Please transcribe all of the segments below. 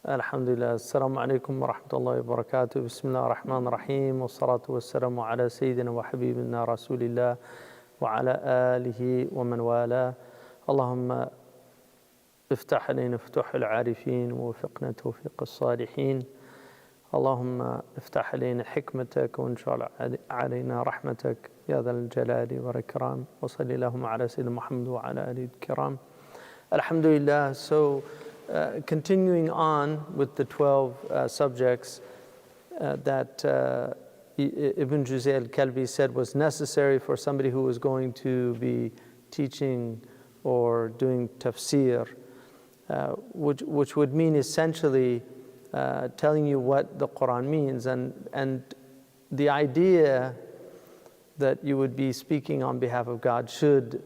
Alhamdulillah. Assalamu alaikum wa rahmatullahi wa barakatuh. Bismillah ar-Rahman ar-Rahim. Wa salatu wa salamu ala Sayyidina wa Habibina Rasulillah wa ala alihi wa man wala. Allahumma افتح علينا فتوح العارفين ووفقنا توفيق الصالحين. اللهم افتح علينا حكمتك وانشر علينا رحمتك يا ذا الجلال والإكرام. وصلي اللهم على سيدنا محمد وعلى آله الكرام. Alhamdulillah. So continuing on with the 12 subjects that Ibn Juzay al-Kalbi said was necessary for somebody who was going to be teaching or doing tafsir, which would mean essentially telling you what the Quran means, and the idea that you would be speaking on behalf of God should,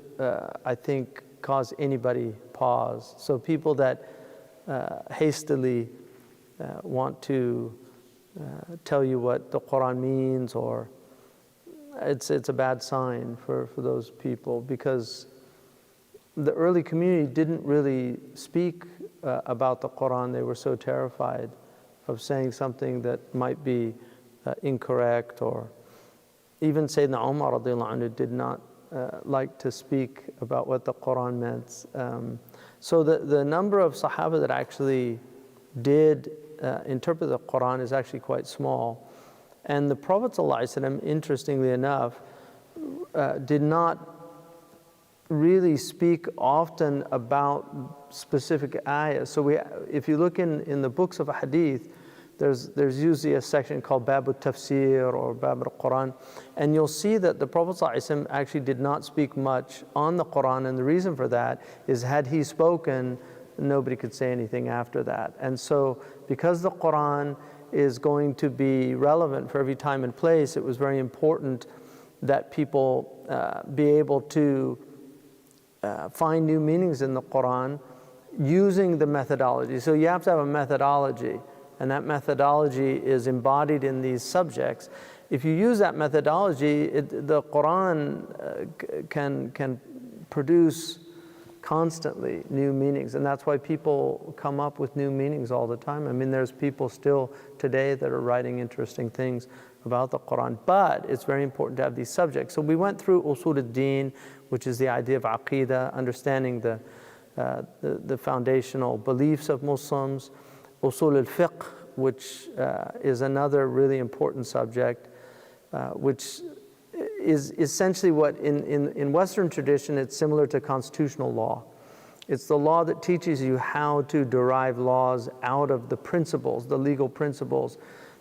I think, cause anybody pause. So people that hastily want to tell you what the Quran means, or it's a bad sign for those people, because the early community didn't really speak about the Quran. They were so terrified of saying something that might be incorrect, or even Sayyidina Umar radiallahu anhu did not like to speak about what the Quran meant. So the number of Sahaba that actually did interpret the Quran is actually quite small. And the Prophet ﷺ, interestingly enough, did not really speak often about specific ayahs. So if you look in the books of Hadith, there's usually a section called Babu Tafsir or Babu al-Quran, and you'll see that the Prophet ﷺ actually did not speak much on the Quran, and the reason for that is, had he spoken, nobody could say anything after that. And so because the Quran is going to be relevant for every time and place, it was very important that people be able to find new meanings in the Quran using the methodology. So you have to have a methodology, and that methodology is embodied in these subjects. If you use that methodology, the Quran can produce constantly new meanings, and that's why people come up with new meanings all the time. I mean, there's people still today that are writing interesting things about the Quran, but it's very important to have these subjects. So we went through Usul al-Din, which is the idea of Aqidah, understanding the foundational beliefs of Muslims. Usul al-Fiqh, which is another really important subject, which is essentially what in Western tradition, it's similar to constitutional law. It's the law that teaches you how to derive laws out of the principles, the legal principles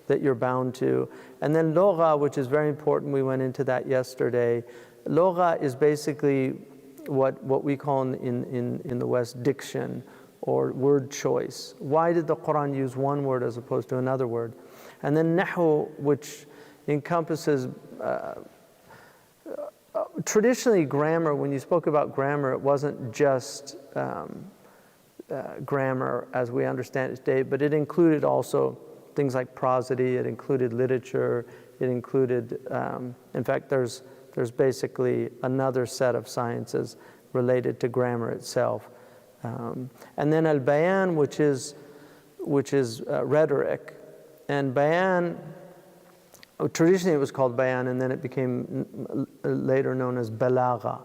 that you're bound to. And then Lugha, which is very important, we went into that yesterday. Lugha is basically what we call in the West diction, or word choice. Why did the Quran use one word as opposed to another word? And then Nahu, which encompasses traditionally grammar. When you spoke about grammar, it wasn't just grammar as we understand it today, but it included also things like prosody, it included literature, it included, in fact, there's basically another set of sciences related to grammar itself. And then al-bayan, which is rhetoric. And bayan, traditionally it was called bayan, and then it became later known as balagha.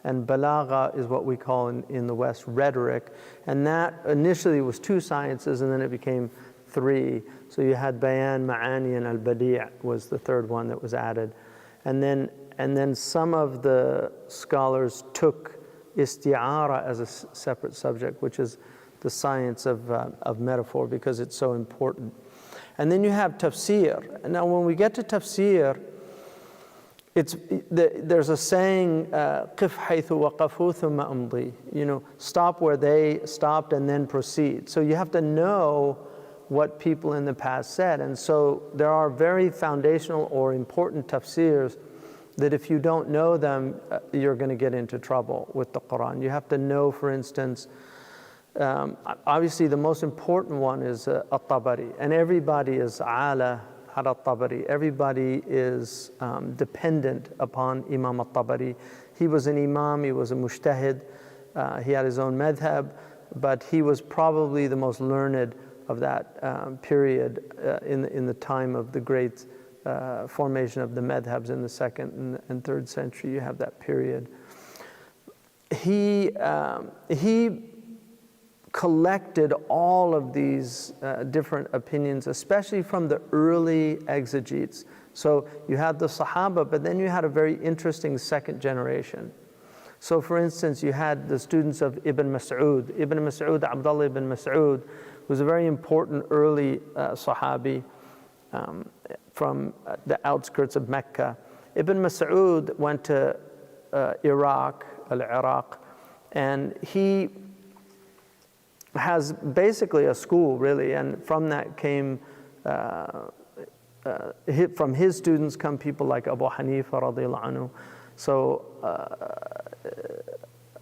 And balagha is what we call in the West rhetoric. And that initially was two sciences, and then it became three. So you had bayan, ma'ani, and al-badi' was the third one that was added. And then some of the scholars took isti'ara as a separate subject, which is the science of metaphor, because it's so important. And then you have tafsir. And now when we get to tafsir, there's a saying, qif haythu waqafu thumma amdi. You know, stop where they stopped and then proceed. So you have to know what people in the past said. And so there are very foundational or important tafsirs that if you don't know them, you're going to get into trouble with the Quran. You have to know, for instance, obviously the most important one is at-Tabari, and everybody is ala at-Tabari. Everybody is dependent upon Imam at-Tabari. He was an imam, he was a mujtahid, he had his own madhab, but he was probably the most learned of that period in the time of the great formation of the madhabs in the 2nd and 3rd century. You have that period. He collected all of these different opinions, especially from the early exegetes. So you had the Sahaba, but then you had a very interesting 2nd generation. So for instance, you had the students of Ibn Mas'ud. Ibn Mas'ud, Abdullah ibn Mas'ud, was a very important early Sahabi from the outskirts of Mecca. Ibn Mas'ud went to Iraq, al-Iraq, and he has basically a school, really, and from that came, from his students come people like Abu Hanifa radiallahu anhu. So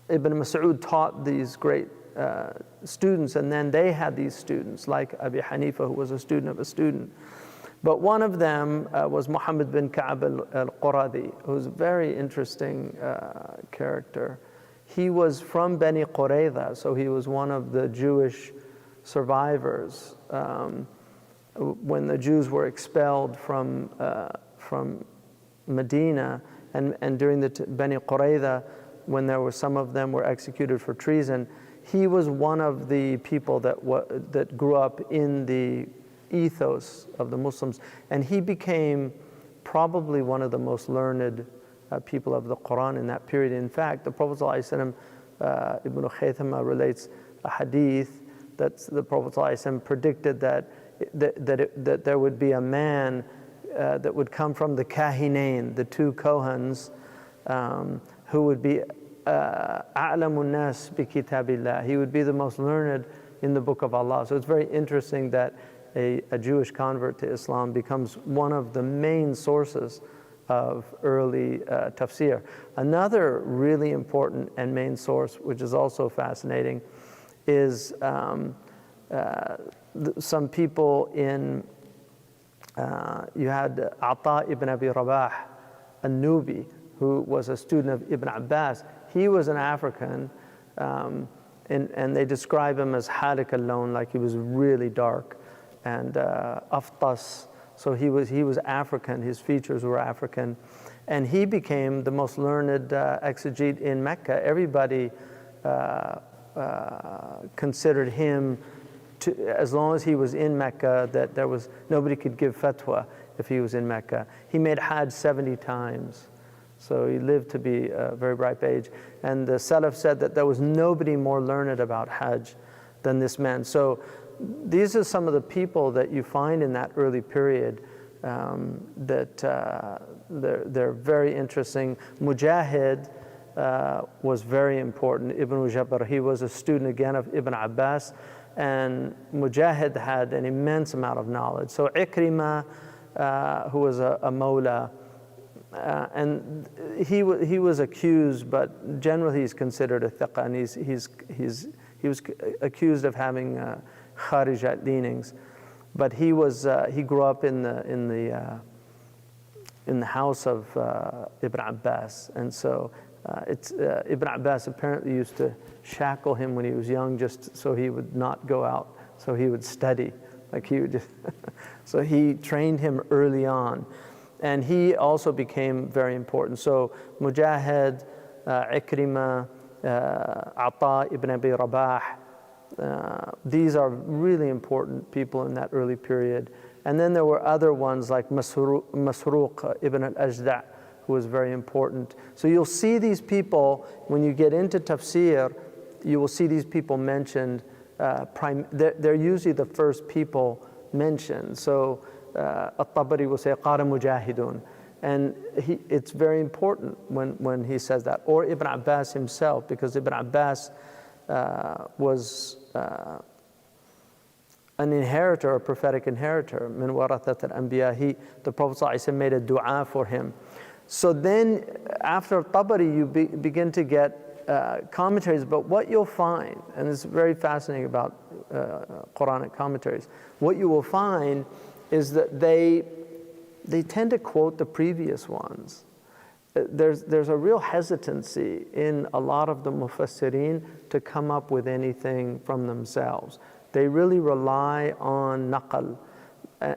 Ibn Mas'ud taught these great students, and then they had these students like Abi Hanifa, who was a student of a student. But one of them was Muhammad bin Ka'b al-Quradi, who was a very interesting character. He was from Bani Qurayza, so he was one of the Jewish survivors when the Jews were expelled from Medina, and during the Bani Qurayza, when there were some of them were executed for treason. He was one of the people that grew up in the ethos of the Muslims, and he became probably one of the most learned people of the Quran in that period. In fact, the Prophet ﷺ, Ibn Khaythama relates a hadith that the Prophet ﷺ predicted that there would be a man that would come from the Kahinain, the 2 Kohans, who would be a'lamun nas bi kitabillah. He would be the most learned in the book of Allah. So it's very interesting that a Jewish convert to Islam becomes one of the main sources of early tafsir. Another really important and main source, which is also fascinating, is some people in, you had Ata ibn Abi Rabah, a Nubi, who was a student of Ibn Abbas. He was an African, and they describe him as halik al-lawn, like he was really dark, and aftas. So he was African, his features were African. And he became the most learned exegete in Mecca. Everybody considered him, as long as he was in Mecca, that there was, nobody could give fatwa if he was in Mecca. He made Hajj 70 times. So he lived to be a very ripe age. And the Salaf said that there was nobody more learned about Hajj than this man. So these are some of the people that you find in that early period that they're very interesting. Mujahid was very important. Ibn Jabr, he was a student again of Ibn Abbas, and Mujahid had an immense amount of knowledge. So Ikrimah, who was a Mawla, and he was accused, but generally he's considered a thiqa, and he was accused of having Kharijat leanings, but he grew up in the house of Ibn Abbas, and so Ibn Abbas apparently used to shackle him when he was young, just so he would not go out, so he would study, like he would just so he trained him early on, and he also became very important. So Mujahid, Ikrimah, Ata ibn Abi Rabah, these are really important people in that early period. And then there were other ones like Masruq ibn al-Ajda', who was very important. So you'll see these people, when you get into tafsir, you will see these people mentioned, they're usually the first people mentioned. So At-Tabari will say, Qara Mujahidun. And it's very important when he says that. Or Ibn Abbas himself, because Ibn Abbas was an inheritor, a prophetic inheritor. Min warathat al-anbiya. The Prophet ﷺ made a dua for him. So then, after Tabari, you begin to get commentaries. But what you'll find, and it's very fascinating about Quranic commentaries, what you will find is that they tend to quote the previous ones. There's a real hesitancy in a lot of the mufassirin to come up with anything from themselves. They really rely on naqal.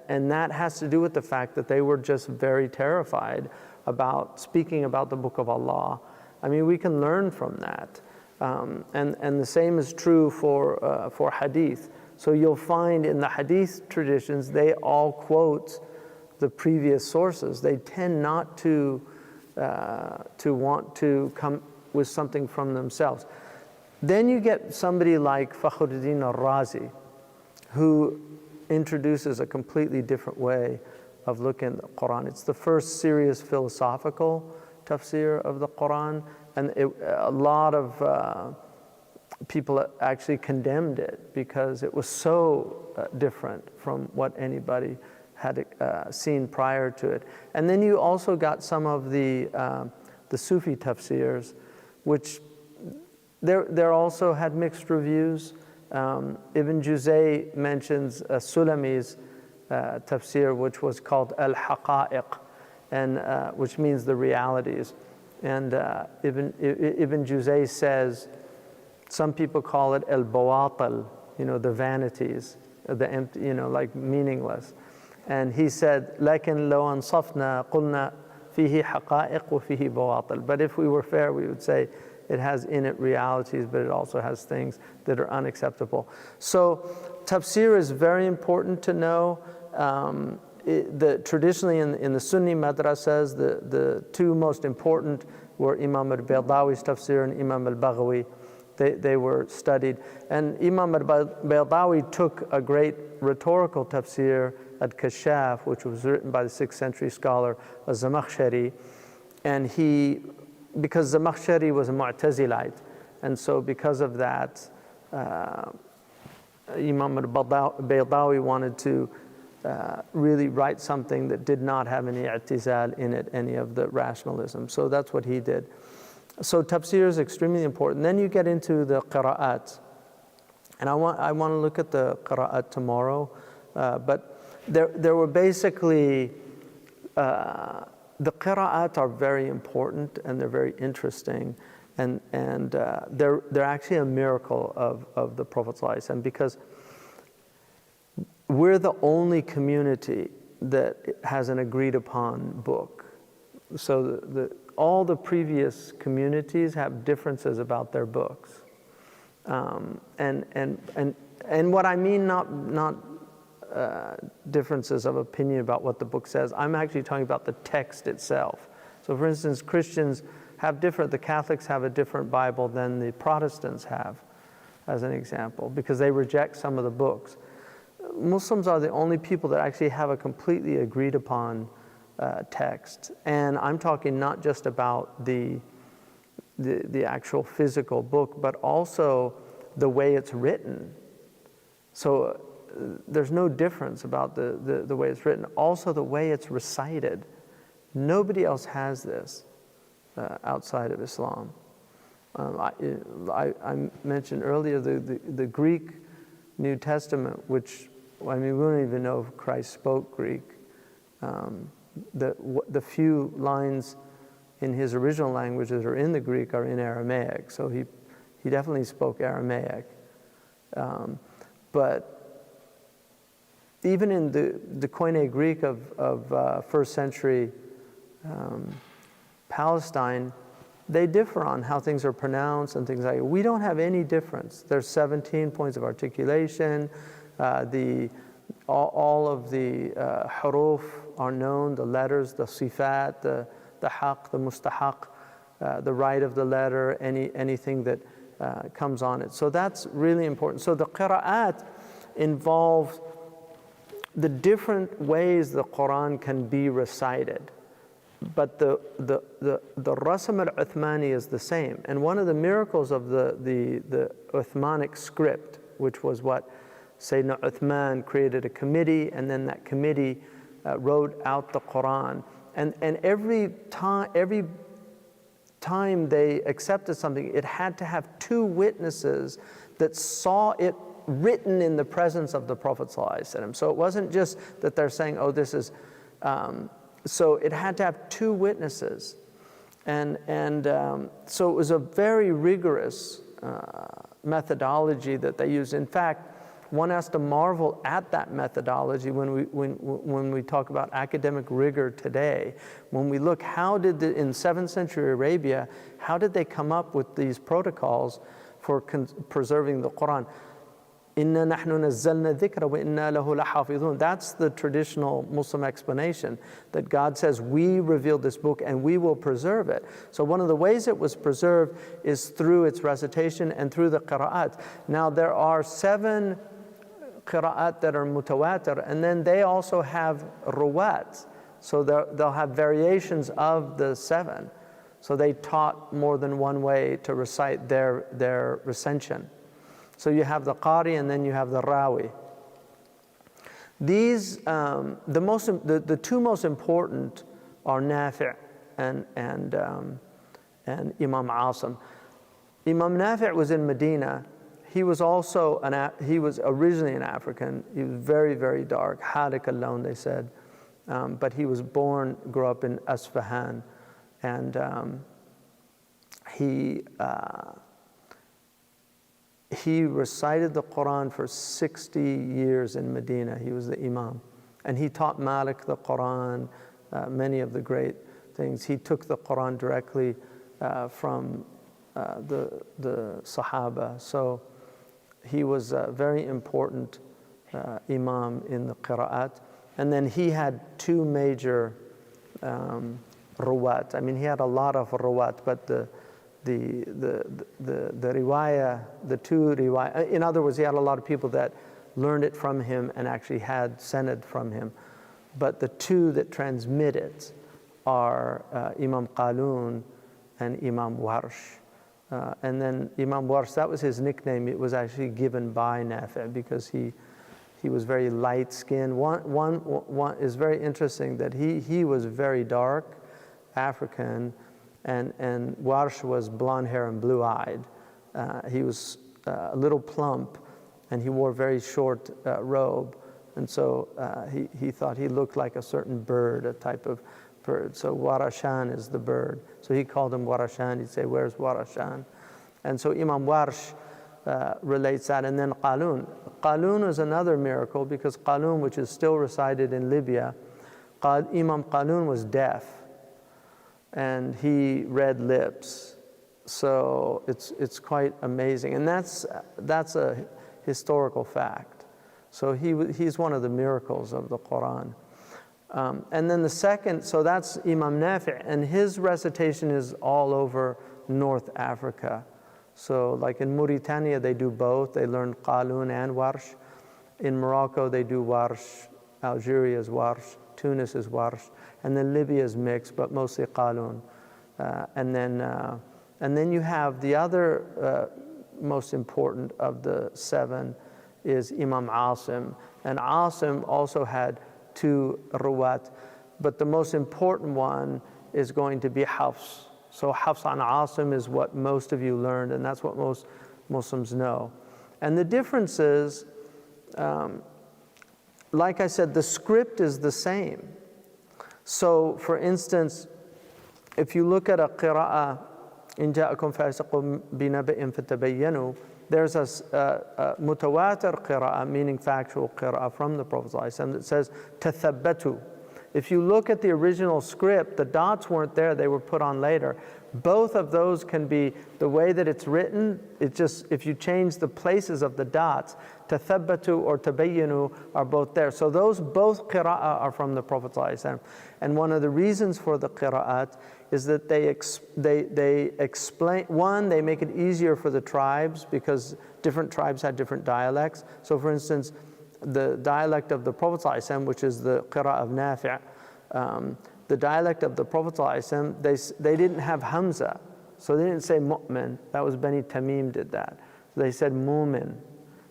And that has to do with the fact that they were just very terrified about speaking about the Book of Allah. I mean, we can learn from that. And the same is true for hadith. So you'll find in the hadith traditions, they all quote the previous sources. They tend not to want to come with something from themselves. Then you get somebody like Fakhruddin al-Razi, who introduces a completely different way of looking at the Quran. It's the first serious philosophical tafsir of the Quran, and a lot of people actually condemned it because it was so different from what anybody had seen prior to it. And then you also got some of the Sufi tafsirs, which there also had mixed reviews. Ibn Juzay mentions Sulami's tafsir, which was called Al-Haqa'iq, and which means the realities. And Ibn Juzay says, some people call it Al-Bawatal, the vanities, the empty, like meaningless. And he said, لكن لو أنصفنا قلنا فيه حقائق وفيه بواطل. But if we were fair, we would say it has in it realities, but it also has things that are unacceptable. So tafsir is very important to know. Traditionally in the Sunni madrasas, the two most important were Imam al-Baydawi's tafsir and Imam al-Baghawi. They were studied. And Imam al-Baydawi took a great rhetorical tafsir at Kashaf, which was written by the 6th century scholar Az-Zamakhshari. And because Zamakhshari was a Mu'tazilite, and so because of that, Imam al-Baydawi wanted to really write something that did not have any i'tizal in it, any of the rationalism. So that's what he did. So tafsir is extremely important. Then you get into the qira'at. And I want to look at the qira'at tomorrow, but there were basically, the qira'at are very important and they're very interesting, and they're actually a miracle of the Prophet ﷺ, because we're the only community that has an agreed upon book. So all the previous communities have differences about their books, and what I mean not differences of opinion about what the book says. I'm actually talking about the text itself. So for instance, Christians have the Catholics have a different Bible than the Protestants have, as an example, because they reject some of the books. Muslims are the only people that actually have a completely agreed upon text. And I'm talking not just about the actual physical book, but also the way it's written. So there's no difference about the way it's written. Also the way it's recited. Nobody else has this outside of Islam. I mentioned earlier the Greek New Testament, which, I mean, we don't even know if Christ spoke Greek. The few lines in his original language that are in the Greek are in Aramaic, so he definitely spoke Aramaic. But even in the Koine Greek of first century Palestine, they differ on how things are pronounced and things like that. We don't have any difference. There's 17 points of articulation. All of the huruf are known, the letters, the sifat, the haq, the mustahaq, the right of the letter, anything that comes on it. So that's really important. So the qira'at involves the different ways the Quran can be recited. But the Rasm al-Uthmani is the same. And one of the miracles of the Uthmanic script, which was what Sayyidina Uthman created a committee, and then that committee wrote out the Quran. And every time they accepted something, it had to have two witnesses that saw it written in the presence of the Prophet ﷺ. So it wasn't just that they're saying, oh, this is... So it had to have two witnesses. And so it was a very rigorous methodology that they used. In fact, one has to marvel at that methodology when we talk about academic rigor today. When we look, in 7th century Arabia, how did they come up with these protocols for preserving the Quran? Inna nahnu nazzalna dhikra wa inna lahu lahafidhun. That's the traditional Muslim explanation, that God says, we revealed this book and we will preserve it. So one of the ways it was preserved is through its recitation and through the qira'at. Now there are 7 qira'at that are mutawatir, and then they also have ruwat. So they'll have variations of the 7. So they taught more than one way to recite their recension. So you have the qari and then you have the rawi. These, the 2 most important are Nafi' and Imam Asim. Imam Nafi' was in Medina. He was also he was originally an African. He was very, very dark, Hadik alone, they said. But he was grew up in Asfahan, and he recited the Quran for 60 years in Medina. He was the Imam. And he taught Malik the Quran, many of the great things. He took the Quran directly from the Sahaba. So he was a very important Imam in the Qira'at. And then he had 2 major ruwat. I mean, he had a lot of ruwat, but the riwayah, the 2 riwayah, in other words, he had a lot of people that learned it from him and actually had sanad from him. But the 2 that transmit it are Imam Qalun and Imam Warsh. And then Imam Warsh, that was his nickname. It was actually given by Nafi' because he was very light-skinned. One is very interesting that he was very dark, African, and Warsh was blonde hair and blue-eyed. He was a little plump, and he wore a very short robe, and so he thought he looked like a certain bird, a type of bird. So Warashan is the bird. So he called him Warashan. He'd say, where's Warashan? And so Imam Warsh relates that. And then Qalun. Qalun is another miracle because Qalun, which is still recited in Libya, Imam Qalun was deaf, and he read lips. So it's quite amazing, and that's a historical fact. So he's one of the miracles of the Quran. And then the second, so that's Imam Nafi', and his recitation is all over North Africa. So like in Mauritania, they do both. They learn Qalun and Warsh. In Morocco, they do Warsh. Algeria is Warsh. Tunis is Warsh. And then Libya is mixed, but mostly Qalun. And then you have the other most important of the 7 is Imam Asim. And Asim also had 2 ruwat, but the most important one is going to be Hafs. So Hafs an Asim is what most of you learned, and that's what most Muslims know. And the difference is, like I said, the script is the same. So for instance, if you look at a qira'ah, إن جاءكم فاسق بنبأ فتبينوا, there's a mutawatir qira'ah, meaning factual qira'ah from the Prophet ﷺ that says tathabbatu. If you look at the original script, the dots weren't there, they were put on later. Both of those can be, the way that it's written, it's just, if you change the places of the dots, tathabbatu or tabayyanu are both there. So those both qira'ah are from the Prophet ﷺ. And one of the reasons for the qira'at is that they explain, one, they make it easier for the tribes because different tribes had different dialects. So for instance, the dialect of the Prophet ﷺ, which is the qira'ah of Nafi', the dialect of the Prophet ﷺ, they didn't have Hamza, so they didn't say mu'min. That was Bani Tamim did that. They said mu'min.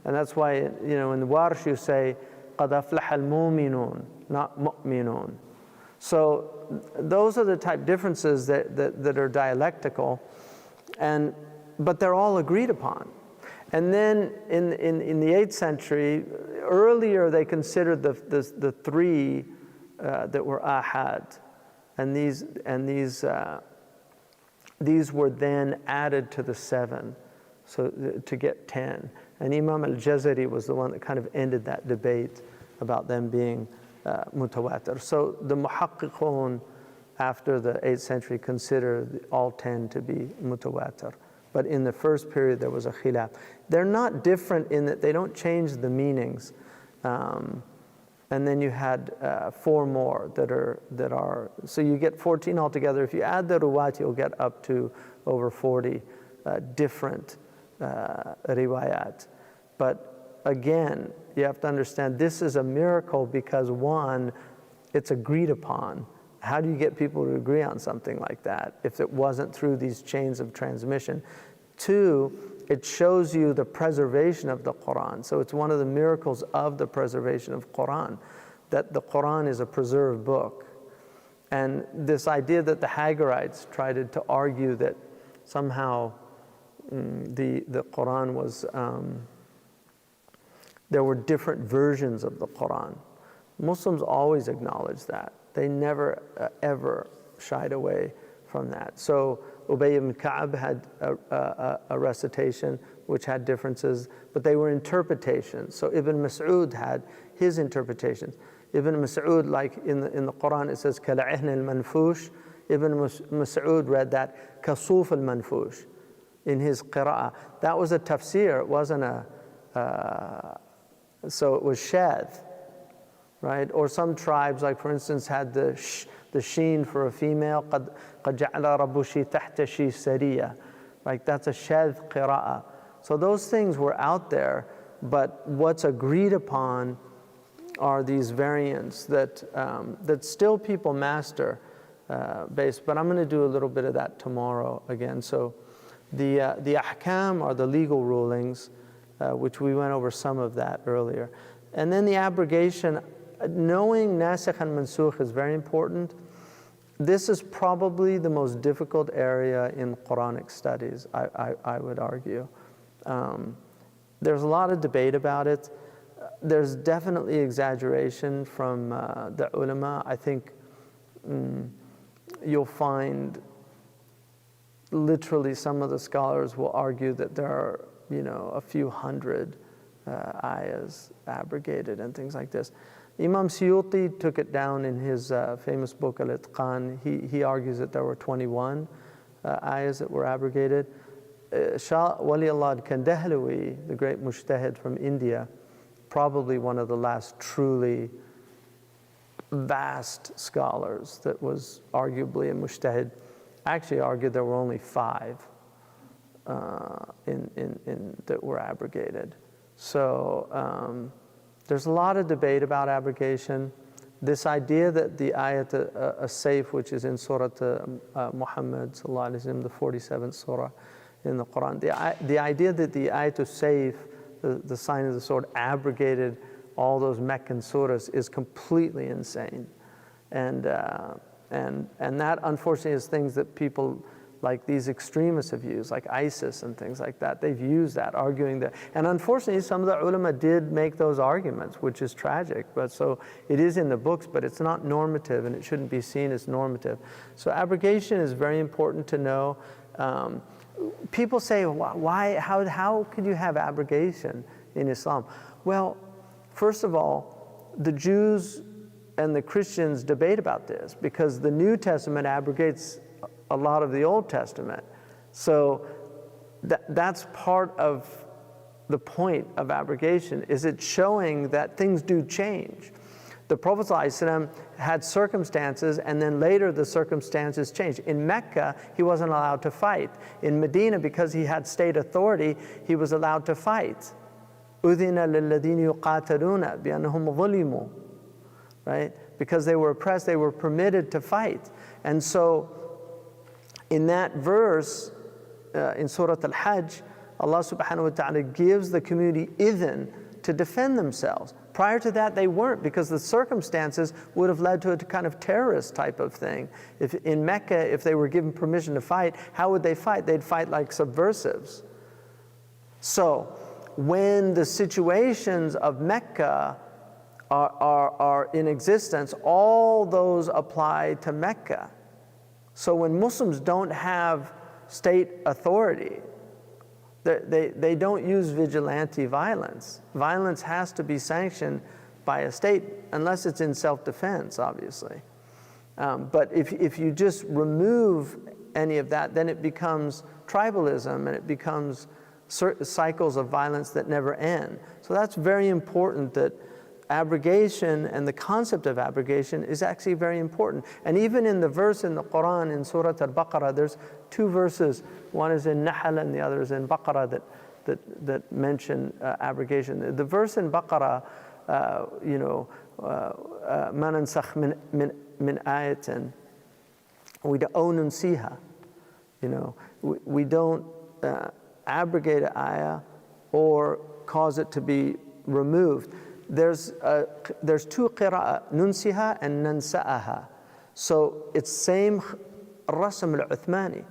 And that's why, you know, in the Warsh you say, قَدْ أَفْلَحَ الْمُؤْمِنُونَ, not mu'minun. So those are the type differences that are dialectical, but they're all agreed upon. And then in the 8th century, earlier they considered the 3 that were ahad, and these were then added to the 7, so to get 10. And Imam al-Jazari was the one that kind of ended that debate about them being mutawatir. So the muhaqqiqun after the 8th century consider all 10 to be mutawatir. But in the first period there was a khilaf. They're not different in that they don't change the meanings. And then you had 4 more that are, so you get 14 altogether. If you add the ruwat, you'll get up to over 40 different riwayat. But again, you have to understand this is a miracle because one, it's agreed upon. How do you get people to agree on something like that if it wasn't through these chains of transmission? 2, it shows you the preservation of the Quran. So it's one of the miracles of the preservation of Quran, that the Quran is a preserved book. And this idea that the Hagarites tried to argue that somehow the Quran was, there were different versions of the Quran. Muslims always acknowledge that. They never ever shied away from that. So Ubay ibn Ka'b had a recitation which had differences, but they were interpretations. So Ibn Mas'ud had his interpretations. Ibn Mas'ud, like in the Quran, it says كَلَعِهْنِ الْمَنْفُوشِ. Ibn Mas'ud read that كَصُوفِ الْمَنْفُوشِ in his qira'ah. That was a tafsir, it wasn't so it was shadh, right? Or some tribes, like for instance, had the sheen for a female, قَدْ جَعْلَ رَبُّشِي تَحْتَ شِي سَرِيَّةً. Like that's a shadh qira'ah. So those things were out there, but what's agreed upon are these variants that still people master based. But I'm going to do a little bit of that tomorrow again. So the ahkam are the legal rulings, which we went over some of that earlier. And then the abrogation, knowing nasikh and mansukh is very important. This is probably the most difficult area in Quranic studies, I would argue. There's a lot of debate about it. There's definitely exaggeration from the ulama. I think you'll find literally some of the scholars will argue that there are, a few hundred ayahs abrogated and things like this. Imam Suyuti took it down in his famous book Al-Itqan. He argues that there were 21 ayahs that were abrogated. Shah Waliullah al-Kandahlawi, the great mujtahid from India, probably one of the last truly vast scholars that was arguably a mujtahid, actually argued there were only 5 that were abrogated. So there's a lot of debate about abrogation. This idea that the ayat as-sayf, which is in Surah Muhammad, the 47th surah in the Quran, the idea that the ayat as-sayf, the sign of the sword, abrogated all those Meccan surahs is completely insane. And that, unfortunately, is things that people like these extremists have used, like ISIS and things like that. They've used that, arguing that. And unfortunately, some of the ulama did make those arguments, which is tragic. But so it is in the books, but it's not normative, and it shouldn't be seen as normative. So abrogation is very important to know. People say, why, how could you have abrogation in Islam? Well, first of all, the Jews and the Christians debate about this because the New Testament abrogates a lot of the Old Testament. So that's part of the point of abrogation, is it showing that things do change. The Prophet ﷺ had circumstances, and then later the circumstances changed. In Mecca, he wasn't allowed to fight. In Medina, because he had state authority, he was allowed to fight. أُذِنَ لِلَّذِينَ يُقَاتَلُونَ بِأَنَّهُمْ ظُلِمُوا. Right? Because they were oppressed, they were permitted to fight. And so, in that verse, in Surah Al-Hajj, Allah subhanahu wa ta'ala gives the community idhn to defend themselves. Prior to that, they weren't, because the circumstances would have led to a kind of terrorist type of thing. If in Mecca, if they were given permission to fight, how would they fight? They'd fight like subversives. So, when the situations of Mecca are in existence, all those apply to Mecca. So when Muslims don't have state authority, They don't use vigilante violence. Violence has to be sanctioned by a state, unless it's in self-defense, obviously. But if you just remove any of that, then it becomes tribalism, and it becomes cycles of violence that never end. So that's very important, that abrogation and the concept of abrogation is actually very important. And even in the verse in the Quran, in Surah Al-Baqarah, there's two verses. One is in Nahl and the other is in Baqarah that mention abrogation. The verse in Baqarah, مَا نَنْسَخْ مِنْ آيَةٍ أَوْ نُنْسِيهَا. We don't abrogate an ayah or cause it to be removed. There's two qira'ah, nunsiha and nansa'aha. So it's same rasm al-Uthmani.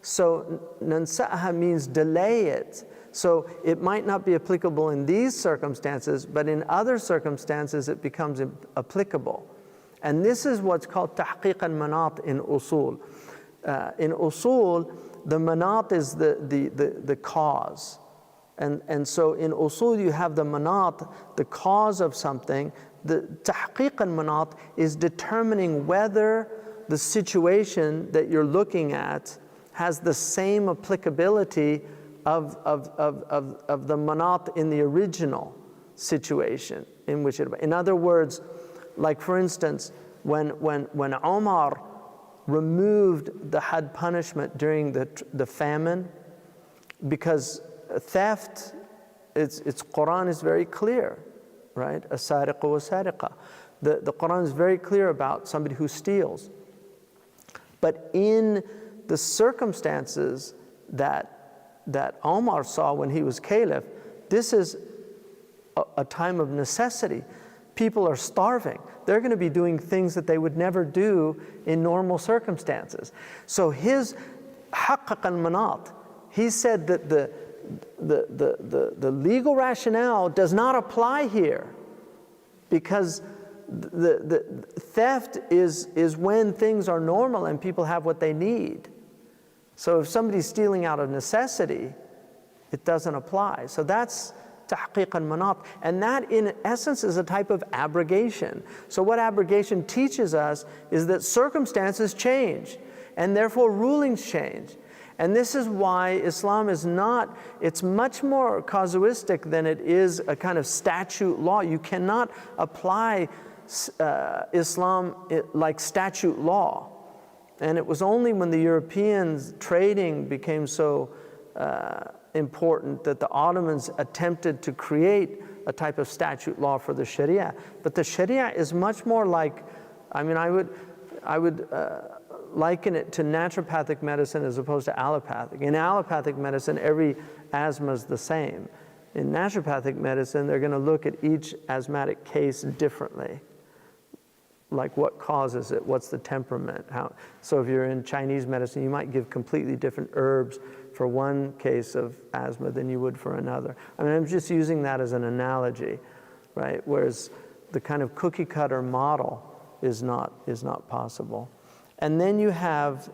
So nansa'aha means delay it. So it might not be applicable in these circumstances, but in other circumstances it becomes applicable. And this is what's called tahqiq al-manat in usul. In usul, the manat is the cause. And so in usul you have the manat, the cause of something. The tahqiq al-manat is determining whether the situation that you're looking at has the same applicability of the manat in the original situation in which it. In other words, like for instance, when Omar removed the had punishment during the famine, because theft, its Quran is very clear, right? As-sariqu wa-sariqa. The Quran is very clear about somebody who steals. But in the circumstances that Omar saw when he was caliph, this is a time of necessity. People are starving. They're going to be doing things that they would never do in normal circumstances. So his haqqaq al-manat, he said that the legal rationale does not apply here, because the theft is when things are normal and people have what they need. So if somebody's stealing out of necessity, it doesn't apply. So that's tahqiq al-manat, and that in essence is a type of abrogation. So what abrogation teaches us is that circumstances change, and therefore rulings change. And this is why Islam is not, it's much more casuistic than it is a kind of statute law. You cannot apply Islam like statute law. And it was only when the Europeans trading became so important that the Ottomans attempted to create a type of statute law for the Sharia. But the Sharia is much more like, I mean, I would liken it to naturopathic medicine as opposed to allopathic. In allopathic medicine, every asthma is the same. In naturopathic medicine, they're going to look at each asthmatic case differently. Like what causes it, what's the temperament. So if you're in Chinese medicine, you might give completely different herbs for one case of asthma than you would for another. I mean, I'm just using that as an analogy, right? Whereas the kind of cookie cutter model is not possible. And then you have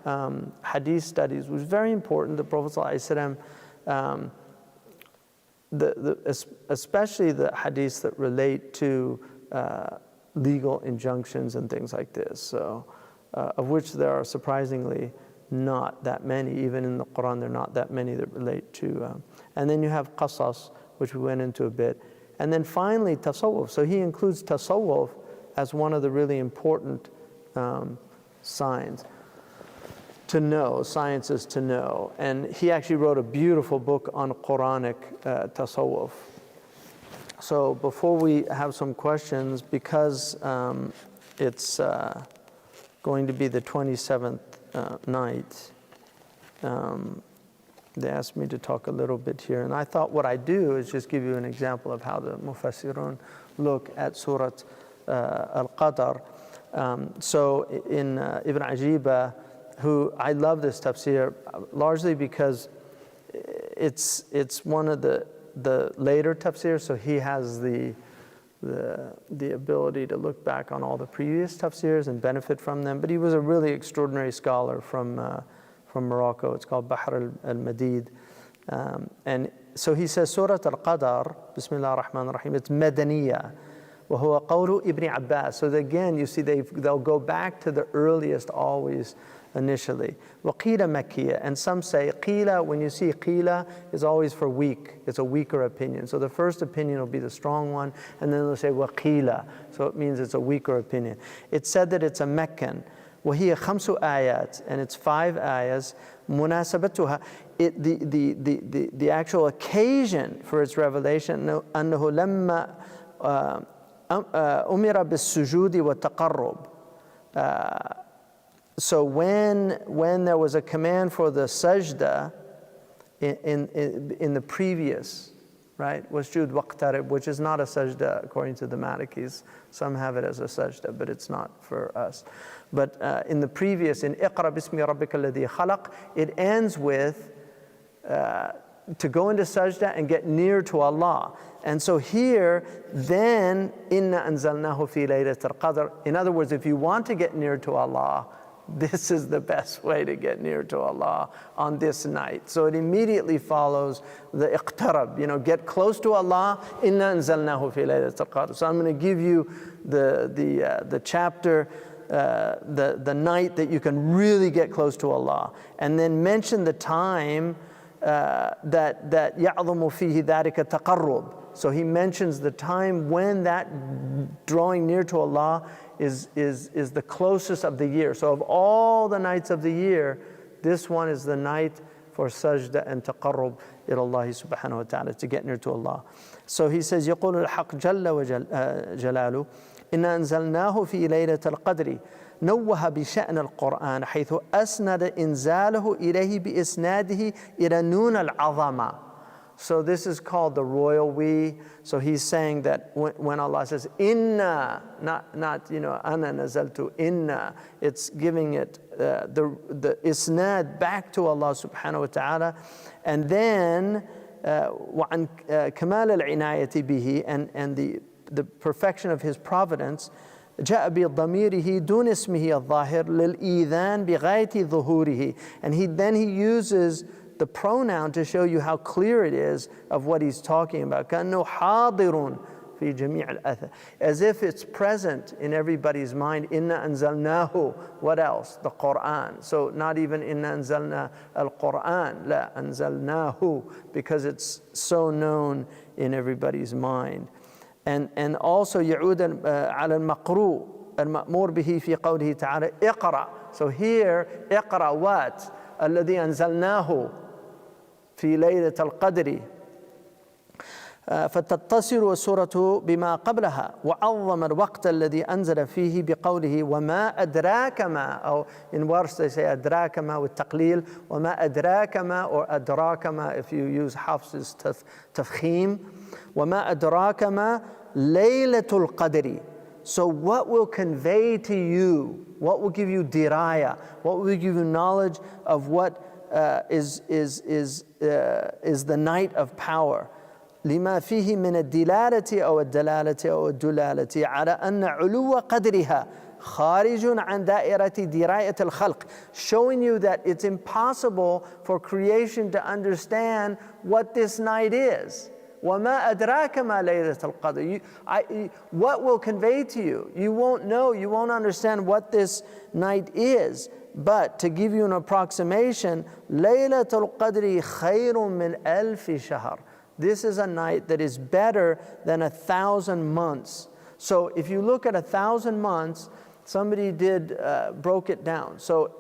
hadith studies, which is very important. The Prophet ﷺ, especially the hadiths that relate to legal injunctions and things like this, so of which there are surprisingly not that many. Even in the Quran, there are not that many that relate to. And then you have qasas, which we went into a bit. And then finally, tasawwuf. So he includes tasawwuf as one of the really important signs to know, sciences to know. And he actually wrote a beautiful book on Quranic tasawwuf. So before we have some questions, because it's going to be the 27th night, they asked me to talk a little bit here. And I thought what I'd do is just give you an example of how the Mufassirun look at Surah Al-Qadr. So in Ibn Ajiba, who I love this tafsir, largely because it's one of the later tafsir, so he has the ability to look back on all the previous tafsirs and benefit from them. But he was a really extraordinary scholar from Morocco. It's called Bahr al-Madid. And so he says, Surah Al-Qadr, Bismillah ar-Rahman ar-Rahim, it's Madaniyah. وَهُوَ قَوْلُ Ibn Abbas. So again, you see, they'll go back to the earliest always initially. وَقِيلَ مَكِّيَّةً. And some say, qila, when you see qila, is always for weak. It's a weaker opinion. So the first opinion will be the strong one, and then they'll say, وَقِيلَ. So it means it's a weaker opinion. It's said that it's a Meccan. وَهِيَ خَمْسُ آيَاتٍ. And it's 5 ayahs. مناسبتها, the actual occasion for its revelation, أنه لما أمر بالسجود والتقرب. So when there was a command for the sajda in the previous, right, wasjud waqtarib, which is not a sajda according to the Malikis. Some have it as a sajda, but it's not for us. But in the previous, in Iqra bismi rabbika alladhi khalaq, it ends with to go into sajda and get near to Allah. And so here, then, inna anzalnahu fi laylatil qadr. In other words, if you want to get near to Allah, this is the best way to get near to Allah on this night. So it immediately follows the iqtarab, get close to Allah, inna anzalnahu fi laylatil qadr. So I'm going to give you the chapter, the night that you can really get close to Allah, and then mention the time that يَعْظُمُ فِيهِ ذَلِكَ تَقَرُّبْ. So he mentions the time when that drawing near to Allah is the closest of the year. So of all the nights of the year, this one is the night for sajda and taqarrub ila Allah subhanahu wa ta'ala, to get near to Allah. So he says, يقول الحق جل وجلاله إن أنزلناه في ليلة القدر نوه بشأن القرآن حيث أسند إنزاله إليه بإسناده إلى نون العظمة. So this is called the royal we. So he's saying that when Allah says inna, not ana nazaltu, inna, it's giving it the isnad back to Allah subhanahu wa ta'ala. And then وعن كمال العناية به, and the perfection of his providence, جاء بضميره دون اسمه الظاهر للإيذان بغاية ظهوره. And then he uses the pronoun to show you how clear it is of what he's talking about. كأنه حاضر في جميع الأثر. As if it's present in everybody's mind. إِنَّا أَنزَلْنَاهُ. What else? The Quran. So not even إِنَّا أَنزَلْنَا الْقُرْآن. لا, أَنزَلْنَاهُ. Because it's so known in everybody's mind. And also يعود على المقروء المأمور به في قوله تعالى اقرأ. So here اقرأ what? الذي أنزلناه في ليلة القدر. فتتصل السورة بما قبلها وعظم الوقت الذي أنزل فيه بقوله وما أدراك ما, أو in worse they say أدراك ما والتقليل, وما أدراك ما or أدراك ما if you use Hafz's تفخيم, وما أدراك ما ليلة القدر. So what will convey to you, what will give you diraya, what will give you knowledge of what is the night of power? لما فيه من الدلالة أو الدلالة أو الدلالة على أن علو قدرها خارج عن دائرة دراية الخلق, showing you that it's impossible for creation to understand what this night is. وَمَا أَدْرَاكَ مَا لَيْلَةَ الْقَدْرِ. What will convey to you? You won't know, you won't understand what this night is. But to give you an approximation, لَيْلَةَ الْقَدْرِ خَيْرٌ مِّنْ أَلْفِ شَهْرٍ. This is a night that is better than 1,000 months. So if you look at 1,000 months, somebody broke it down. So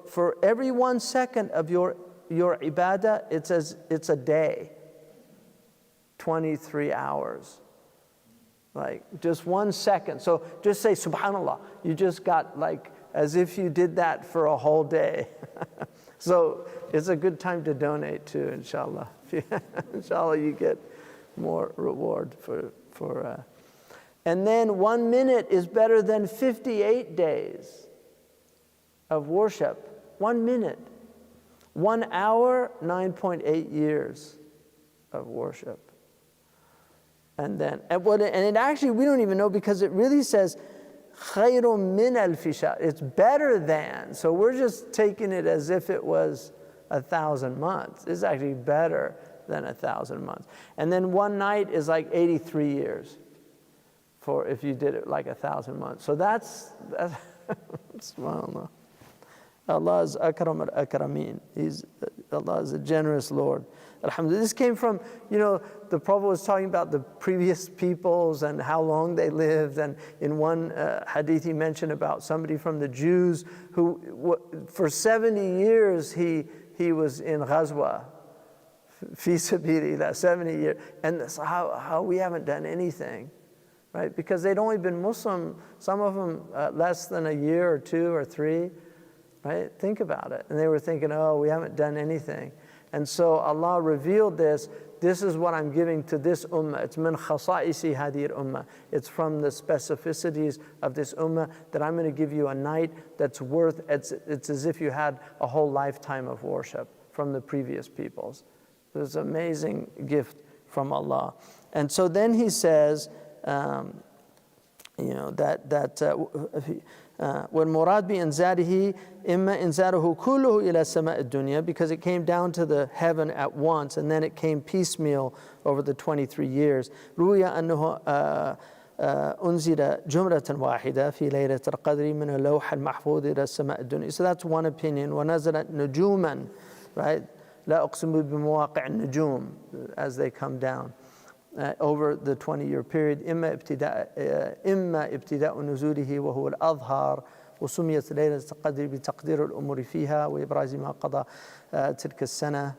for every 1 second of your ibadah, it's a day. 23 hours. Like just 1 second. So just say subhanallah. You just got like as if you did that for a whole day. So it's a good time to donate too, inshallah. Inshallah you get more reward for and then 1 minute is better than 58 days of worship. 1 minute. 1 hour, 9.8 years of worship. And it actually, we don't even know, because it really says خَيْرٌ مِّنَ الْفِ شَهْرٍ. It's better than. So we're just taking it as if it was 1,000 months. It's actually better than 1,000 months. And then one night is like 83 years for if you did it like 1,000 months. So that's subhanAllah. Allah is Akram al-Akrameen. Allah is a generous Lord. Alhamdulillah. This came from, the Prophet was talking about the previous peoples and how long they lived. And in one hadith he mentioned about somebody from the Jews who, for 70 years, he was in Ghazwa, fi sabilillah, 70 years. And that's how we haven't done anything, right? Because they'd only been Muslim, some of them less than a year or 2 or 3, right? Think about it. And they were thinking, oh, we haven't done anything. And so Allah revealed this. This is what I'm giving to this ummah. It's min khasa'isi hadir ummah. It's from the specificities of this ummah that I'm going to give you a night that's worth, it's as if you had a whole lifetime of worship from the previous peoples. It's an amazing gift from Allah. And so then he says, والمراد بإنزاله إما إنزاله كله إلى السماء الدنيا, because it came down to the heaven at once and then it came piecemeal over the 23 years. روي أنه أنزل جملة واحدة في ليلة القدر من اللوح المحفوظ إلى السماء الدنيا. So that's one opinion. ونزلت نجوما, right? لا أقسم بمواقع النجوم, as they come down. Over the 20-year period. إما ابتداء نزوله وهو الأظهر, وسميت ليلة القدر بتقدير الأمور فيها وإبراز ما قضى تلك السنة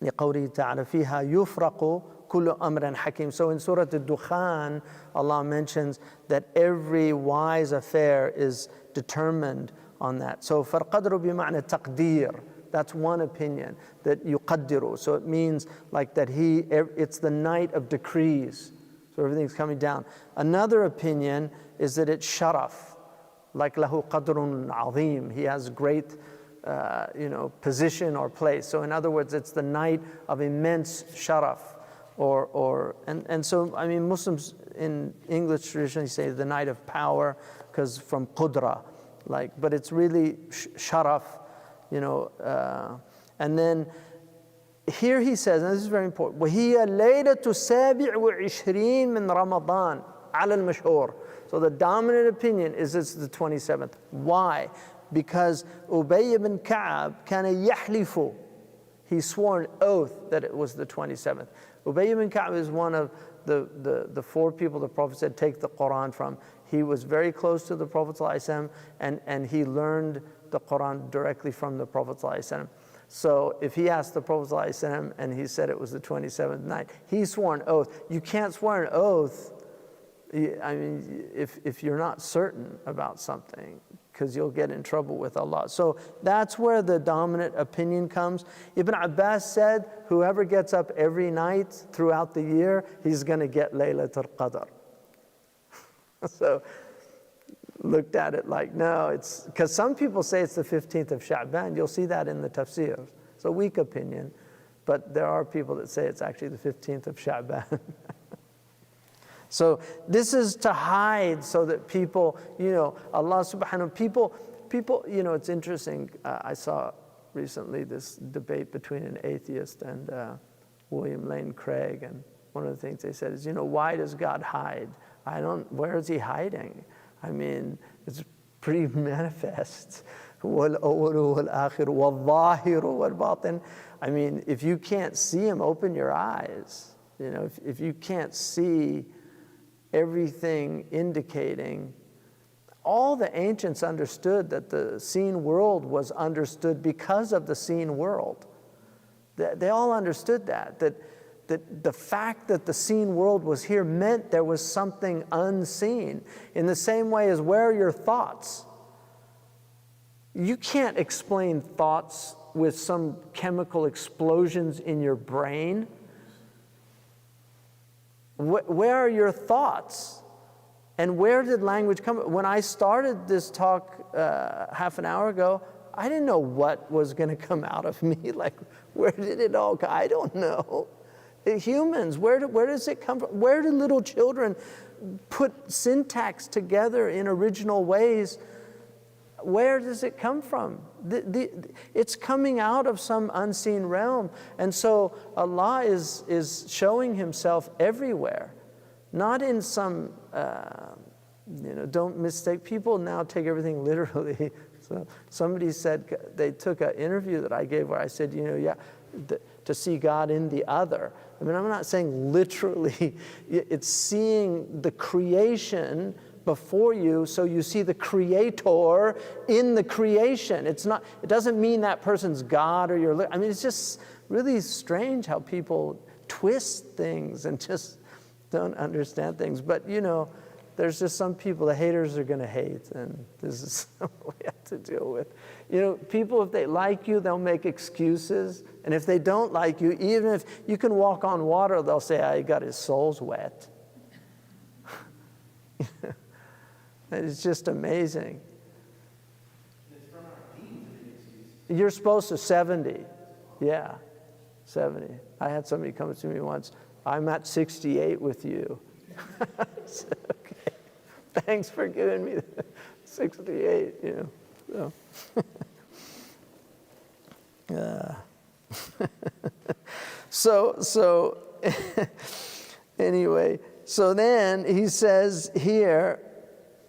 لقوله تعالى فيها يفرق كل أمر حكيم. So in Surah Al-Dukhan, Allah mentions that every wise affair is determined on that. So فالقدر بمعنى تقدير. That's one opinion, that yuqaddiru. So it means like that it's the night of decrees. So everything's coming down. Another opinion is that it's sharaf, like lahu qadrun azim. He has great, position or place. So in other words, it's the night of immense sharaf. And so, I mean, Muslims in English traditionally say the night of power, because from qudra, but it's really sharaf. And then here he says, and this is very important, وَهِيَ لَيْلَةُ السَّابِعِ وَعِشْرِينَ مِنْ رَمَضَانَ عَلَى الْمَشْهُورِ. So the dominant opinion is it's the 27th. Why? Because Ubay ibn Ka'ab كَانَ يَحْلِفُ. He swore an oath that it was the 27th. Ubay ibn Ka'ab is one of the 4 people the Prophet said take the Quran from. He was very close to the Prophet ﷺ, and he learned the Quran directly from the Prophet ﷺ. So if he asked the Prophet ﷺ and he said it was the 27th night, he swore an oath. You can't swear an oath, I mean, if you're not certain about something, because you'll get in trouble with Allah. So that's where the dominant opinion comes. Ibn Abbas said, whoever gets up every night throughout the year, he's going to get Laylatul Qadr. So looked at it like, no, it's, because some people say it's the 15th of Sha'ban. You'll see that in the tafsir. It's a weak opinion, but there are people that say it's actually the 15th of Sha'ban. So this is to hide so that people, Allah subhanahu, people, it's interesting. I saw recently this debate between an atheist and William Lane Craig, and one of the things they said is, why does God hide? Where is he hiding? I mean, it's pretty manifest. I mean, if you can't see him, open your eyes. If you can't see everything indicating, all the ancients understood that the seen world was understood because of the seen world. They all understood that the fact that the seen world was here meant there was something unseen. In the same way as where are your thoughts? You can't explain thoughts with some chemical explosions in your brain. Where are your thoughts? And where did language come? When I started this talk half an hour ago, I didn't know what was going to come out of me. Like, where did it all go? I don't know. Humans, where does it come from? Where do little children put syntax together in original ways? where does it come from? It's coming out of some unseen realm. And so Allah is showing himself everywhere, not in some, don't mistake, people now take everything literally. So somebody said, they took an interview that I gave where I said, to see God in the other. I mean, I'm not saying literally, it's seeing the creation before you, so you see the creator in the creation. It doesn't mean that person's God or I mean, it's just really strange how people twist things and just don't understand things. But there's just some people, the haters are gonna hate, and this is what we have to deal with. People, if they like you, they'll make excuses, and if they don't like you, even if you can walk on water, they'll say, "I got his soul's wet." It's just amazing. You're supposed to 70. Yeah, 70. I had somebody come to me once, "I'm at 68 with you." I said, "Okay, thanks for giving me 68, so. So anyway, so then he says here,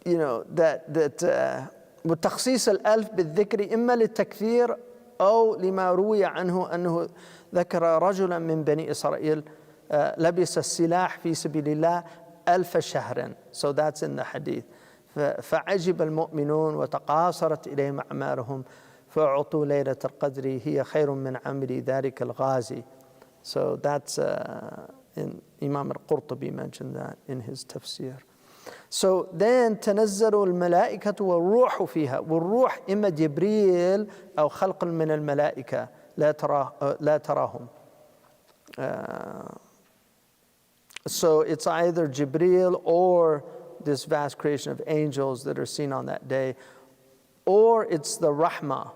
that وتخصيص الألف بالذكر إما للتكثير أو لما روي عنه أنه ذكر رجلا من بني إسرائيل لبس السلاح في سبيل الله 1000 شهر. So that's in the hadith. فعجب المؤمنون وتقاصرت إليهم أعمالهم فأعطوا ليلة القدر هي خير من عمل ذلك الغازي. So that's in Imam al-Qurtubi mentioned that in his tafsir. So then تنزل الملائكة والروح فيها والروح إما جبريل أو خلق من الملائكة لا تراهم. So it's either Jibreel or this vast creation of angels that are seen on that day, or it's the Rahmah.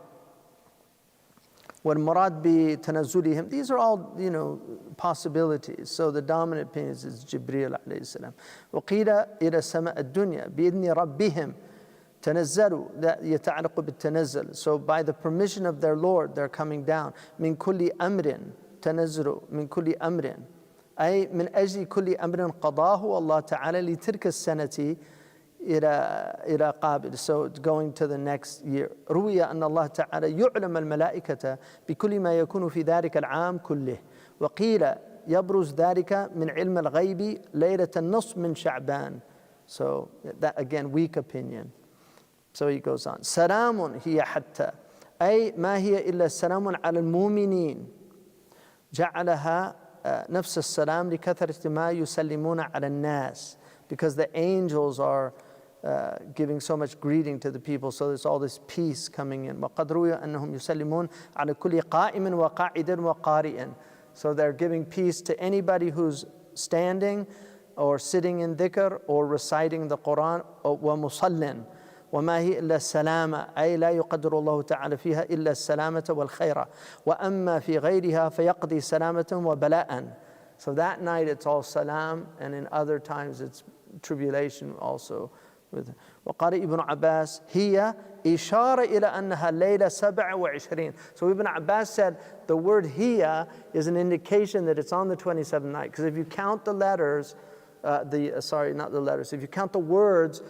والمراد بتنزلهم, these are all possibilities. So the dominant opinion is Jibreel عليه السلام. وقيل إلى السماء الدنيا بإذن ربهم تنزلوا, that يتعلق بالتنزل. So by the permission of their Lord, they're coming down. من كل أمر تنزلوا من كل أمر أي من أجل كل أمر قضاه الله تعالى لتلك السنة إلى قابل. So it's going to the next year. روي أن الله تعالى يعلم الملائكة بكل ما يكون في ذلك العام كله. وقيل يبرز ذلك من علم الغيب ليلة النصف من شعبان. So that again weak opinion. So he goes on. سلام هي حتى أي ما هي إلا سلام على المؤمنين جعلها نفس السلام لكثرة ما يسلمون على الناس, because the angels are giving so much greeting to the people, so there's all this peace coming in. وقد روي أنهم يسلمون على كل قائم وقاعد وقارئ. So they're giving peace to anybody who's standing or sitting in dhikr or reciting the Quran. ومصلٍ وما هي إلا السلامة أي لا يقدر الله تعالى فيها إلا السلامة والخير وأما في غيرها فيقضي سلامة وبلاء. So that night it's all salam, and in other times it's tribulation also. وقال ابن عباس هي إشارة إلى أنها ليلة 27. So Ibn Abbas said the word hiya is an indication that it's on the 27th night, because if you count the letters, if you count the words,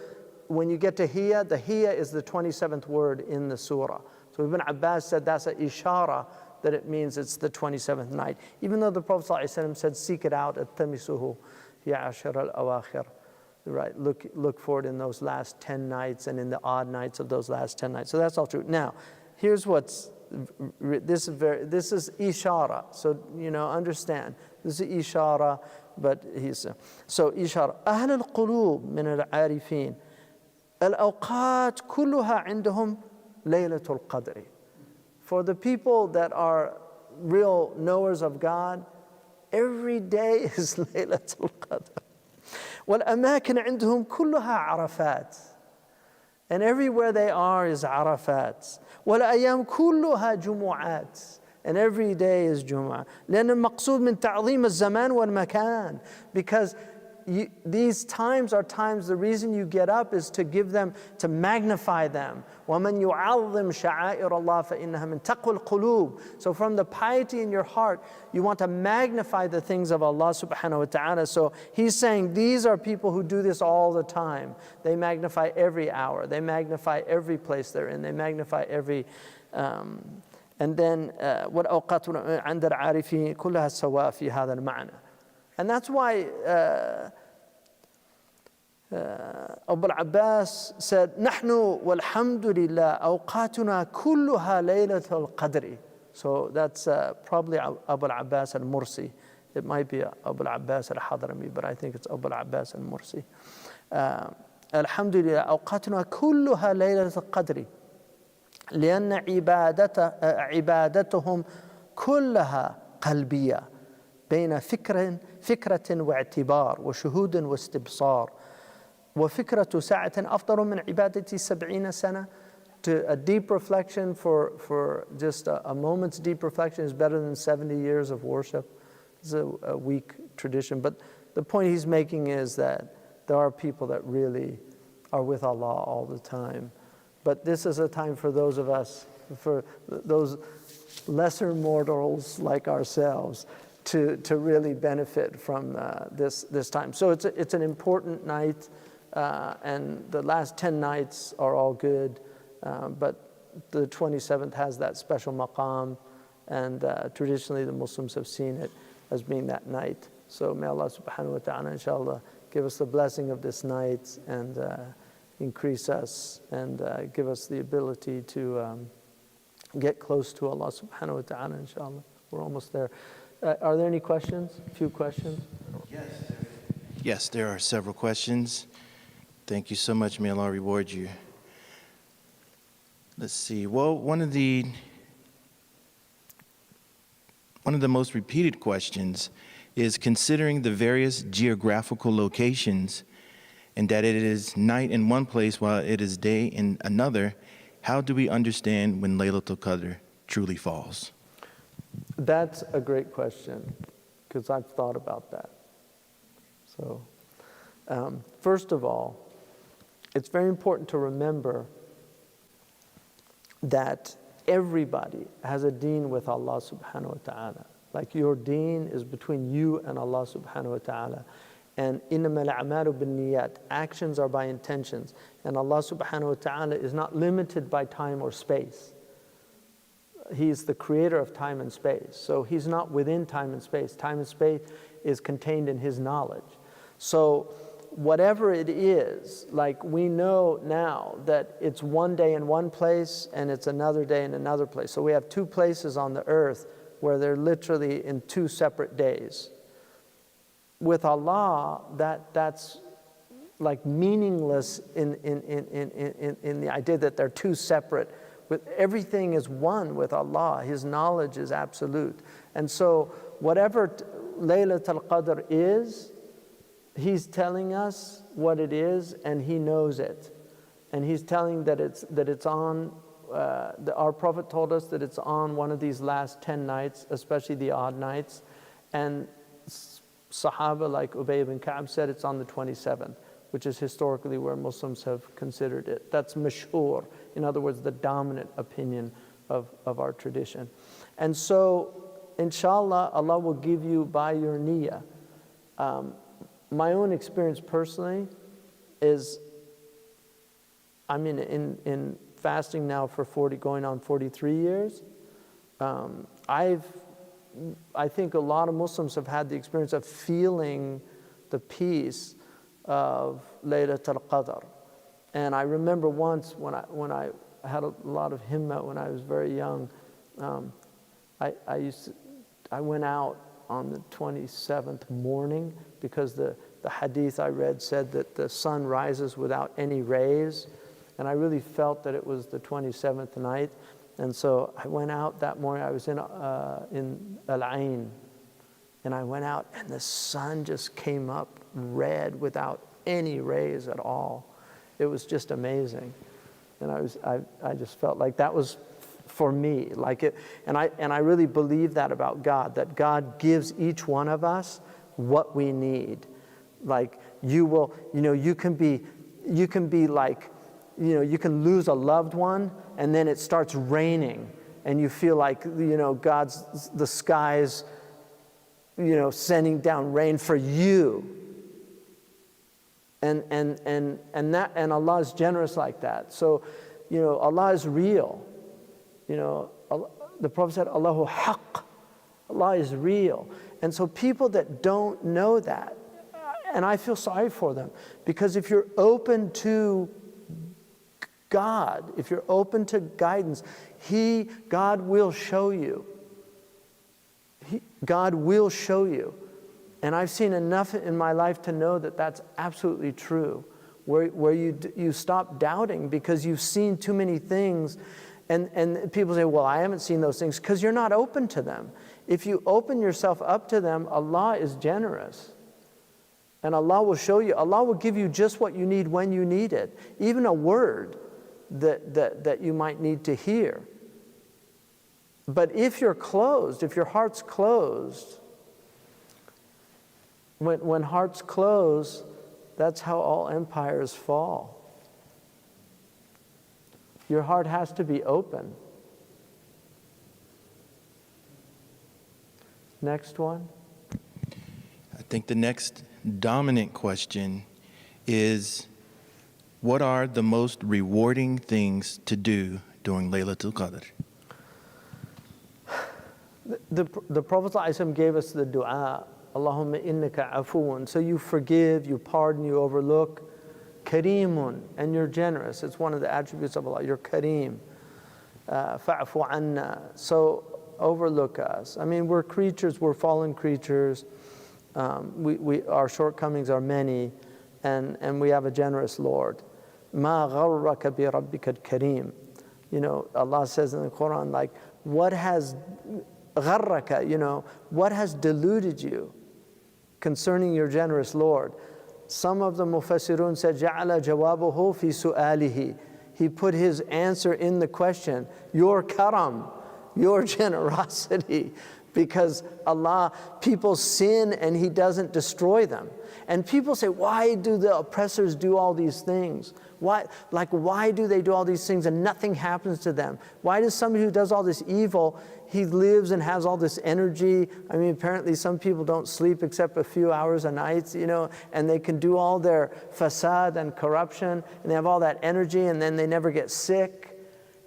when you get to hiya, the hiya is the 27th word in the surah. So Ibn Abbas said that's an ishara, that it means it's the 27th night. Even though the Prophet ﷺ said, seek it out, at-tamisuhu ya ashar al-awakhir. Right, look for it in those last 10 nights and in the odd nights of those last 10 nights. So that's all true. Now, here's what's, this is ishara. So, understand. This is ishara, but so ishara. أهل القلوب من العارفين الأوقات كلها عندهم ليلة القدر. For the people that are real knowers of God, every day is Laylatul Qadr. والأماكن عندهم كلها عرفات. And everywhere they are is عرفات. والأيام كلها جمعات. And every day is جمعة. لأن المقصود من تعظيم الزمان والمكان. Because these times are times, the reason you get up is to give them, to magnify them. وَمَنْ يُعَظِّمْ شَعَائِرَ اللَّهِ فَإِنَّهَا مِنْ تَقْوَى الْقُلُوبِ. So from the piety in your heart, you want to magnify the things of Allah subhanahu wa ta'ala. So he's saying these are people who do this all the time. They magnify every hour. They magnify every place they're in. They magnify every... and then وَالْأَوْقَاتُ عَنْدَ الْعَارِفِينَ كُلَّهَا سَوَاء فِي هَذَا الْمَعْنَى. And that's why Abu al-Abbas said, نحن والحمد لله أوقاتنا كلها ليلة القدر. So that's probably Abu al-Abbas al-Mursi. It might be Abu al-Abbas al-Hadrami, but I think it's Abu al-Abbas al-Mursi. الحمد لله أوقاتنا كلها ليلة القدر لأن عبادتهم كلها قلبية بين فكرة واعتبار وشهود واستبصار وفكرة ساعة أفضل من عبادة 70 سنة. A deep reflection for just a moment's deep reflection is better than 70 years of worship. It's a weak tradition, but the point he's making is that there are people that really are with Allah all the time. But this is a time for those of us, for those lesser mortals like ourselves, to really benefit from this time. So it's an important night, and the last 10 nights are all good, but the 27th has that special maqam, and traditionally the Muslims have seen it as being that night. So may Allah subhanahu wa ta'ala, inshallah, give us the blessing of this night and increase us and give us the ability to get close to Allah subhanahu wa ta'ala, inshallah. We're almost there. Are there any questions? A few questions? Yes, there are several questions. Thank you so much. May Allah reward you. Let's see. Well, one of the most repeated questions is, considering the various geographical locations and that it is night in one place while it is day in another, how do we understand when Laylatul Qadr truly falls? That's a great question, because I've thought about that. So, first of all, it's very important to remember that everybody has a deen with Allah subhanahu wa ta'ala. Like your deen is between you and Allah subhanahu wa ta'ala. And إِنَّمَا الْأَعْمَالُ بِالنِّيَّاتِ, actions are by intentions. And Allah subhanahu wa ta'ala is not limited by time or space. He's the creator of time and space. So he's not within time and space. Time and space is contained in his knowledge. So whatever it is, like we know now that it's one day in one place and it's another day in another place. So we have two places on the earth where they're literally in two separate days. With Allah, that's like meaningless in the idea that they're two separate. With everything is one with Allah. His knowledge is absolute. And so whatever Laylatul Qadr is, He's telling us what it is, and He knows it. And He's telling that it's on, our Prophet told us that it's on one of these last 10 nights, especially the odd nights. And Sahaba like Ubay ibn Ka'b said it's on the 27th, which is historically where Muslims have considered it. That's mashhur, in other words, the dominant opinion of our tradition. And so, inshallah, Allah will give you by your niyyah. My own experience personally is, I mean, in fasting now for going on 43 years, I think a lot of Muslims have had the experience of feeling the peace of Laylatul Qadr. And I remember once when I had a lot of himmah when I was very young, I went out on the 27th morning because the hadith I read said that the sun rises without any rays, and I really felt that it was the 27th night. And so I went out that morning. I was in Al-Ain, and I went out, and the sun just came up red without any rays at all. It was just amazing, and I just felt like that was for me, like it. And I really believe that about God, that God gives each one of us what we need. Like you will, you can be like, you can lose a loved one and then it starts raining and you feel like, the skies, sending down rain for you. And Allah is generous like that. So, Allah is real. The Prophet said, Allahu haqq. Allah is real. And so people that don't know that, and I feel sorry for them, because if you're open to God, if you're open to guidance, God will show you. God will show you. And I've seen enough in my life to know that that's absolutely true, where you stop doubting because you've seen too many things. And people say, well, I haven't seen those things, because you're not open to them. If you open yourself up to them, Allah is generous. And Allah will show you. Allah will give you just what you need when you need it. Even a word that you might need to hear. But if you're closed, if your heart's closed, when hearts close, that's how all empires fall. Your heart has to be open. Next one. I think the next dominant question is, what are the most rewarding things to do during Laylatul Qadr? The Prophet ﷺ gave us the dua, Allahumma innaka afuun. So you forgive, you pardon, you overlook. Kareemun, and you're generous. It's one of the attributes of Allah. You're Kareem. Fa'fu anna. So overlook us. I mean, we're creatures, we're fallen creatures. Our shortcomings are many, and we have a generous Lord. Ma gharraka bi rabbika al-kareem. Allah says in the Quran, like, what has gharraka, what has deluded you concerning your generous Lord? Some of the mufassirun said, ja'ala jawabuhu fi su'alihi. He put his answer in the question, your karam, your generosity. Because Allah, people sin and He doesn't destroy them. And people say, why do the oppressors do all these things? Why do they do all these things and nothing happens to them? Why does somebody who does all this evil, he lives and has all this energy? I mean, apparently some people don't sleep except a few hours a night, and they can do all their fasad and corruption, and they have all that energy, and then they never get sick.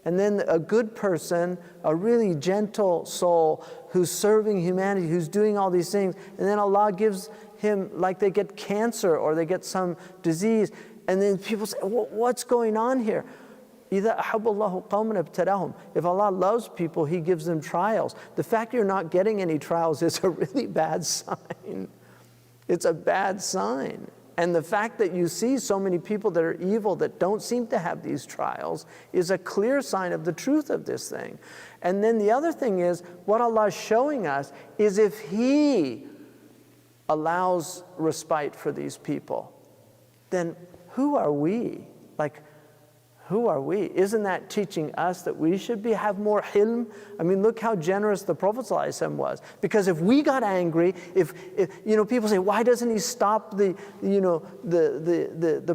And then a good person, a really gentle soul who's serving humanity, who's doing all these things, and then Allah gives him, like they get cancer or they get some disease, and then people say, what's going on here? إِذَا أَحَبَّ اللَّهُ قَوْمًا ابْتَلَاهُم. If Allah loves people, He gives them trials. The fact you're not getting any trials is a really bad sign. It's a bad sign. And the fact that you see so many people that are evil that don't seem to have these trials is a clear sign of the truth of this thing. And then the other thing is, what Allah is showing us is if He allows respite for these people, then who are we? Who are we? Isn't that teaching us that we should have more hilm? I mean, look how generous the Prophet ﷺ was. Because if we got angry, if people say, why doesn't He stop the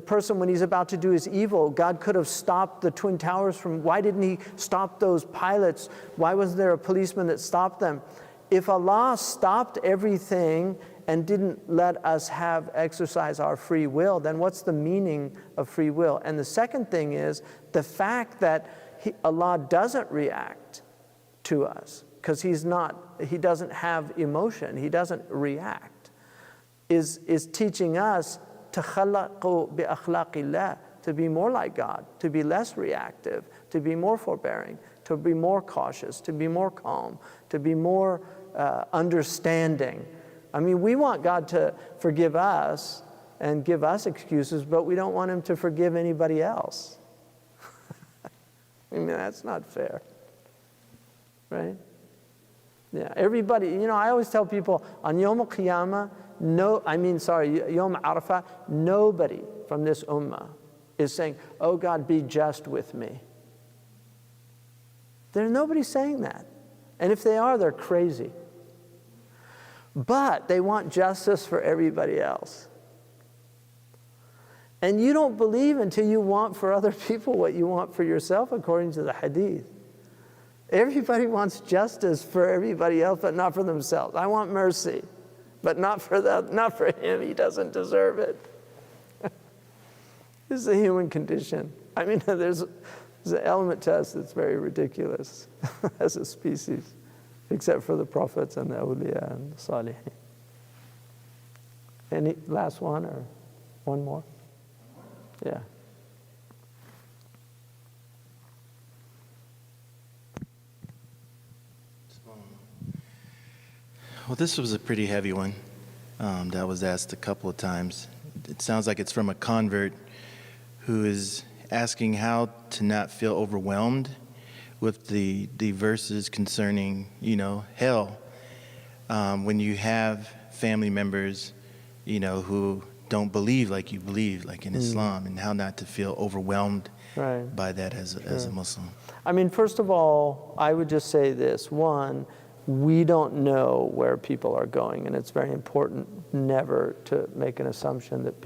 person when he's about to do his evil? God could have stopped the Twin Towers why didn't He stop those pilots? Why wasn't there a policeman that stopped them? If Allah stopped everything and didn't let us exercise our free will, then what's the meaning of free will? And the second thing is the fact that Allah doesn't react to us, because He doesn't have emotion, He doesn't react, is teaching us تَخَلَّقُوا بِأَخْلَاقِ اللَّهِ, to be more like God, to be less reactive, to be more forbearing, to be more cautious, to be more calm, to be more understanding. I mean, we want God to forgive us and give us excuses, but we don't want Him to forgive anybody else. I mean, that's not fair, right? Yeah, everybody, I always tell people, on Yom Al-Qiyamah, Yom Arafah, nobody from this ummah is saying, oh God, be just with me. There's nobody saying that. And if they are, they're crazy. But they want justice for everybody else. And you don't believe until you want for other people what you want for yourself, according to the hadith. Everybody wants justice for everybody else, but not for themselves. I want mercy, but not for him. He doesn't deserve it. This is a human condition. I mean, there's an element to us that's very ridiculous as a species, except for the prophets and the awliya and the salihin. Any last one or one more? Yeah. Well, this was a pretty heavy one that was asked a couple of times. It sounds like it's from a convert who is asking how to not feel overwhelmed with the verses concerning, hell, when you have family members, who don't believe like you believe, like in Islam, and how not to feel overwhelmed by that as a Muslim. I mean, first of all, I would just say this. One, we don't know where people are going, and it's very important never to make an assumption that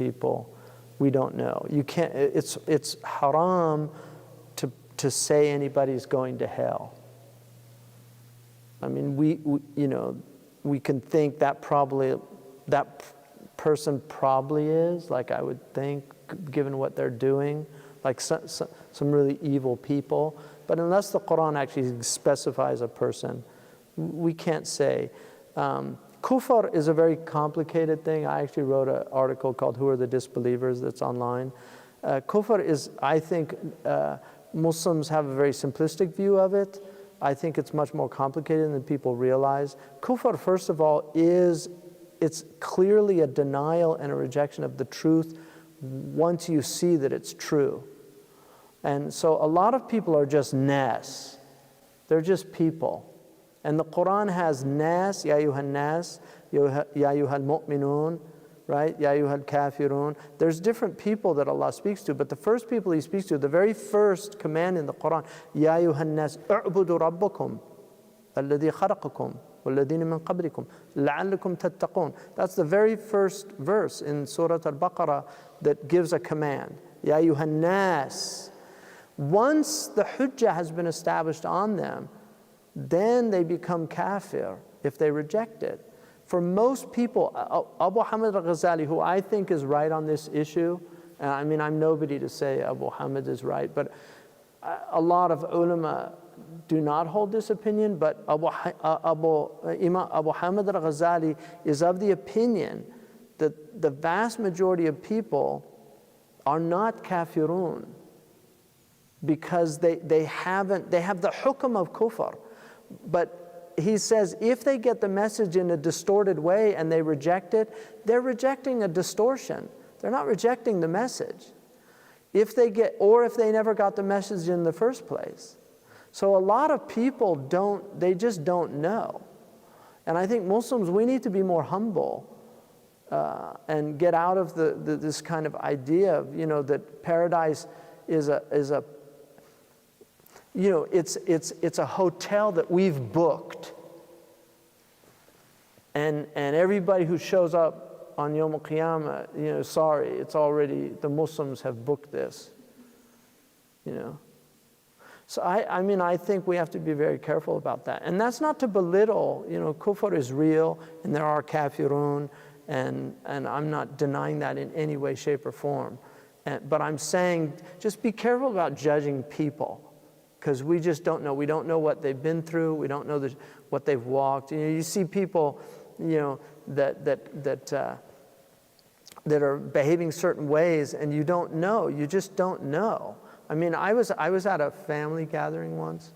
we don't know. You can't, it's haram to say anybody's going to hell. I mean, we can think that person probably is, like I would think, given what they're doing, like some really evil people. But unless the Quran actually specifies a person, we can't say. Kufr is a very complicated thing. I actually wrote an article called Who Are the Disbelievers that's online. Kufr is, I think, Muslims have a very simplistic view of it. I think it's much more complicated than people realize. Kufr, first of all, it's clearly a denial and a rejection of the truth once you see that it's true. And so a lot of people are just nas. They're just people. And the Quran has nas, ya ayyuhan nas, ya ayyuhal mu'minun, right? Ya ayyuhal kafirun. There's different people that Allah speaks to, but the first people He speaks to, the very first command in the Quran, ya ayyuhan nas, u'budu rabbakum, alladhi khalaqakum, walladhina min qablikum, la'allakum tattaqun. That's the very first verse in Surah Al-Baqarah that gives a command. Ya ayyuhan nas. Once the hujjah has been established on them, then they become kafir if they reject it. For most people, Abu Hamid al-Ghazali, who I think is right on this issue, I mean, I'm nobody to say Abu Hamid is right, but a lot of ulama do not hold this opinion, but Imam Abu Hamid al-Ghazali is of the opinion that the vast majority of people are not kafirun because they have the hukm of kufr. But he says if they get the message in a distorted way and they reject it, they're rejecting a distortion. They're not rejecting the message. If they never got the message in the first place. So a lot of people they just don't know. And I think Muslims, we need to be more humble and get out of this kind of idea of, that paradise is a it's a hotel that we've booked, and everybody who shows up on Yom Al-Qiyamah, sorry, it's already, the Muslims have booked this, So I mean, I think we have to be very careful about that. And that's not to belittle, kufr is real, and there are kafirun, and I'm not denying that in any way, shape, or form. But I'm saying, just be careful about judging people, because we just don't know. We don't know what they've been through. We don't know what they've walked. You see people, that are behaving certain ways, and you don't know. You just don't know. I mean, I was at a family gathering once,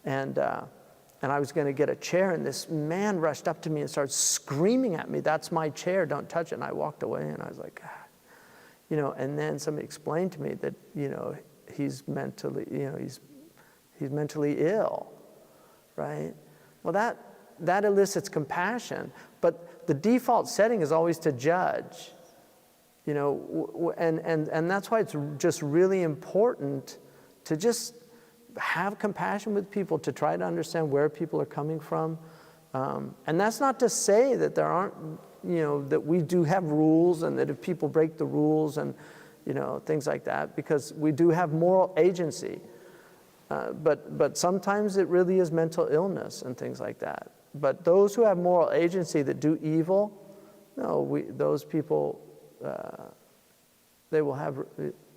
and I was going to get a chair, and this man rushed up to me and started screaming at me, "That's my chair! Don't touch it!" And I walked away, and I was like, And then somebody explained to me that he's mentally, he's mentally ill, right? Well, that elicits compassion, but the default setting is always to judge, and that's why it's just really important to just have compassion with people, to try to understand where people are coming from, and that's not to say that there aren't, that we do have rules, and that if people break the rules, and things like that, because we do have moral agency. But sometimes it really is mental illness and things like that. But those who have moral agency that do evil, no, those people, they will have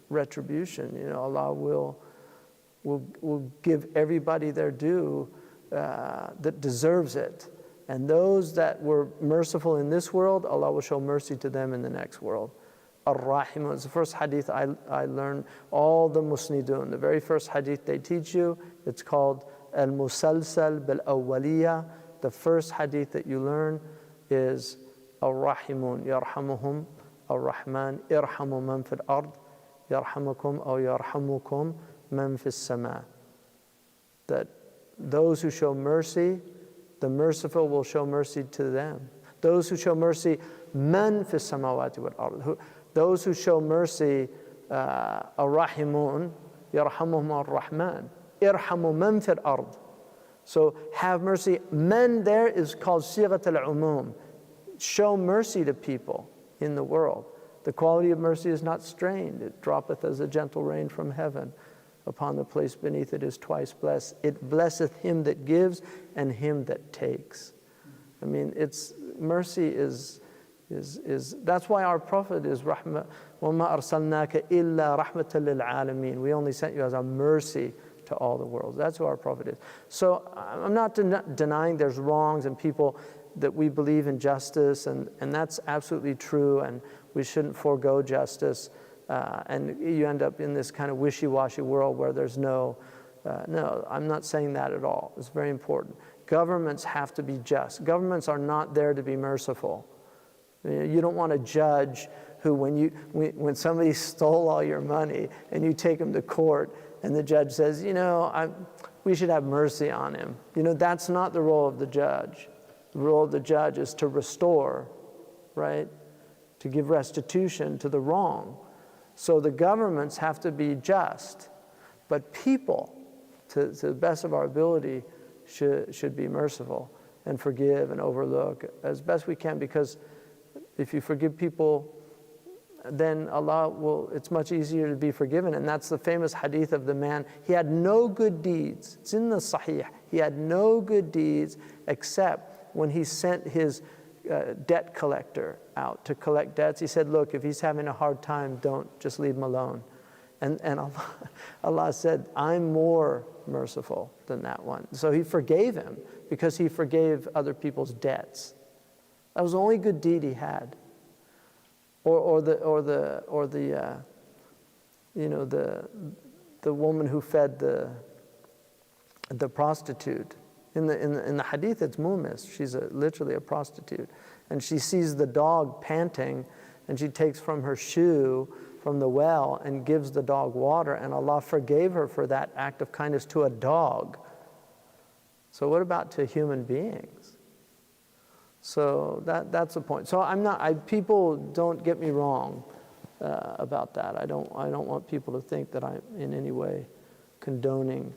retribution. Allah will give everybody their due that deserves it. And those that were merciful in this world, Allah will show mercy to them in the next world. Ar-Rahim is the first hadith I learned. All the Musnidun, the very first hadith they teach you, it's called Al-Musalsal bil-Awwaliyah. The first hadith that you learn is Ar-Rahimun, Yarhamuhum Ar-Rahman, Irhamu man fil ard, Yarhamukum aw Yarhamukum man fis sama. That those who show mercy, the merciful will show mercy to them. Those who show mercy, man fis samawati wal ard. Those who show mercy, Ar-Rahimun, Yarhamuhum Ar-Rahman, Irhamu man fil ard. So have mercy. Man there is called Sighat al-Umum. Show mercy to people in the world. The quality of mercy is not strained. It droppeth as a gentle rain from heaven. Upon the place beneath it is twice blessed. It blesseth him that gives and him that takes. I mean, mercy is that's why our Prophet is rahmah. وَمَا أَرْسَلْنَاكَ إِلَّا رَحْمَةً لِلْعَالَمِينَ. We only sent you as a mercy to all the world. That's who our Prophet is. So I'm not denying there's wrongs and people that we believe in justice, and that's absolutely true, and we shouldn't forego justice. And you end up in this kind of wishy-washy world where there's no, I'm not saying that at all. It's very important. Governments have to be just. Governments are not there to be merciful. You don't want to judge who, when somebody stole all your money and you take them to court and the judge says, we should have mercy on him. That's not the role of the judge. The role of the judge is to restore, right? To give restitution to the wrong. So the governments have to be just, but people, to the best of our ability, should be merciful and forgive and overlook as best we can, because if you forgive people, then Allah will, it's much easier to be forgiven. And that's the famous hadith of the man. He had no good deeds. It's in the Sahih. He had no good deeds except when he sent his debt collector out to collect debts. He said, look, if he's having a hard time, don't, just leave him alone. And Allah said, I'm more merciful than that one. So he forgave him because he forgave other people's debts. That was the only good deed he had. Or the woman who fed the prostitute. In the hadith, it's mumis. She's literally a prostitute. And she sees the dog panting, and she takes from her shoe from the well and gives the dog water, and Allah forgave her for that act of kindness to a dog. So what about to human beings? So that's the point. So people don't get me wrong about that. I don't want people to think that I'm in any way condoning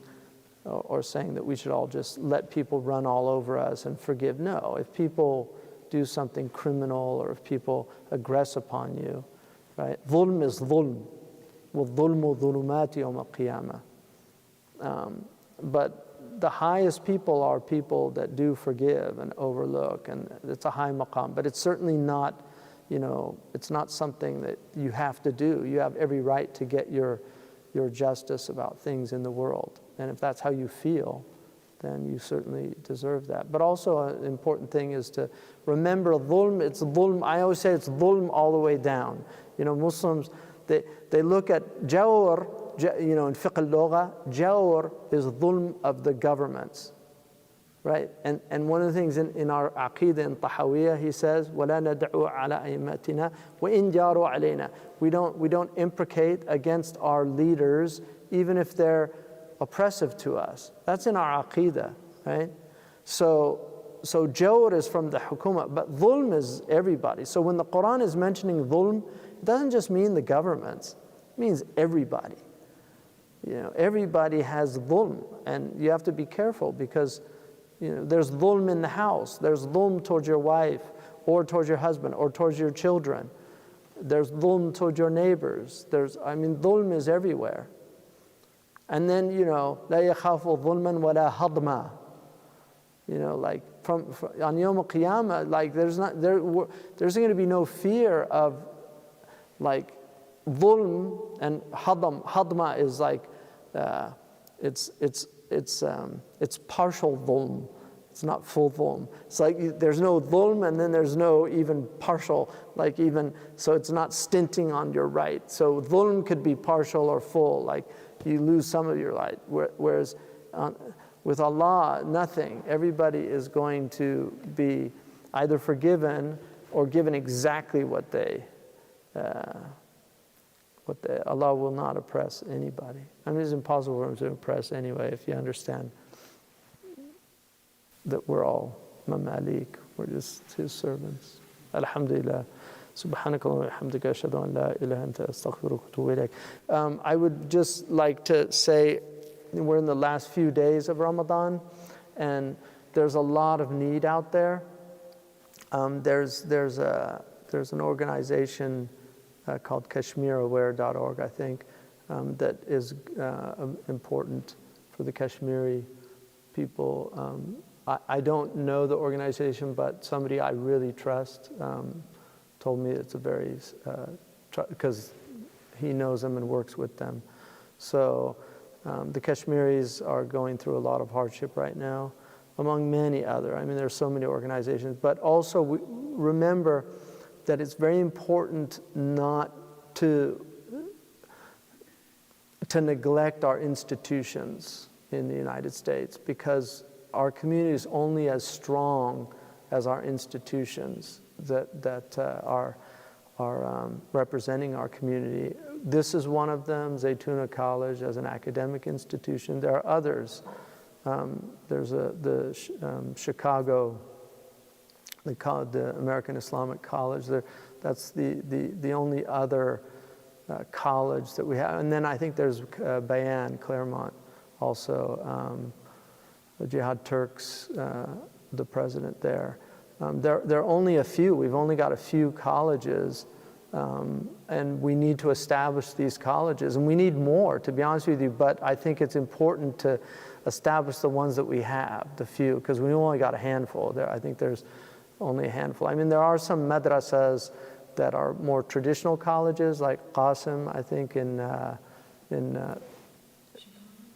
or saying that we should all just let people run all over us and forgive. No, if people do something criminal or if people aggress upon you, right? Dhulm is dhulm. وَالظُّلْمُ ظُلُمَاتِ يَوْمَ الْقِيَامَةِ. But the highest people are people that do forgive and overlook, and it's a high maqam. But it's certainly not, it's not something that you have to do. You have every right to get your justice about things in the world. And if that's how you feel, then you certainly deserve that. But also an important thing is to remember dhulm, it's dhulm. I always say it's dhulm all the way down. Muslims, they look at jawr, in fiqh al-lugha, jawr is dhulm of the governments, right? And one of the things in our aqeedah in Tahawiyah, he says, وَلَا نَدْعُوا عَلَىٰ أَئِمَّتِنَا وَإِنْ جَارُوا عَلَيْنَا. We don't imprecate against our leaders, even if they're oppressive to us. That's in our aqeedah, right? So jawr is from the hukuma, but dhulm is everybody. So when the Quran is mentioning dhulm, it doesn't just mean the governments, it means everybody. Everybody has dhulm, and you have to be careful because there's dhulm in the house, there's dhulm towards your wife or towards your husband or towards your children. there's dhulm toward your neighbors. Dhulm is everywhere. And then, لا يخاف ظلما ولا هضما. Like on Yom Qiyamah, like there's going to be no fear of like dhulm and hadam. Hadma is like it's partial dhulm. It's not full dhulm. It's like there's no dhulm and then there's no even partial, so it's not stinting on your right. So dhulm could be partial or full, like you lose some of your right. Whereas with Allah, nothing. Everybody is going to be either forgiven or given exactly what they Allah will not oppress anybody. It's impossible for him to oppress anyway, if you understand that we're all mamalik, we're just his servants. Alhamdulillah. Subhanakallah wa bihamdika ashhadu an la ilaha anta astaghfiruka wa atubu ilayk. I would just like to say, we're in the last few days of Ramadan, and there's a lot of need out there. There's an organization called KashmirAware.org, I think, that is important for the Kashmiri people. I don't know the organization, but somebody I really trust told me it's a very, because he knows them and works with them. So the Kashmiris are going through a lot of hardship right now, among many other. There's so many organizations, but also remember that it's very important not to neglect our institutions in the United States, because our community is only as strong as our institutions that are representing our community. This is one of them, Zaytuna College as an academic institution. There are others. There's the Chicago, the American Islamic College. That's the only other college that we have. And then I think there's Bayan, Claremont, also. Jihad Turks, the president there. There are only a few. We've only got a few colleges, and we need to establish these colleges. And we need more, to be honest with you, but I think it's important to establish the ones that we have, the few, because we only got a handful. I think there's only a handful. There are some madrasas that are more traditional colleges, like Qasim, I think,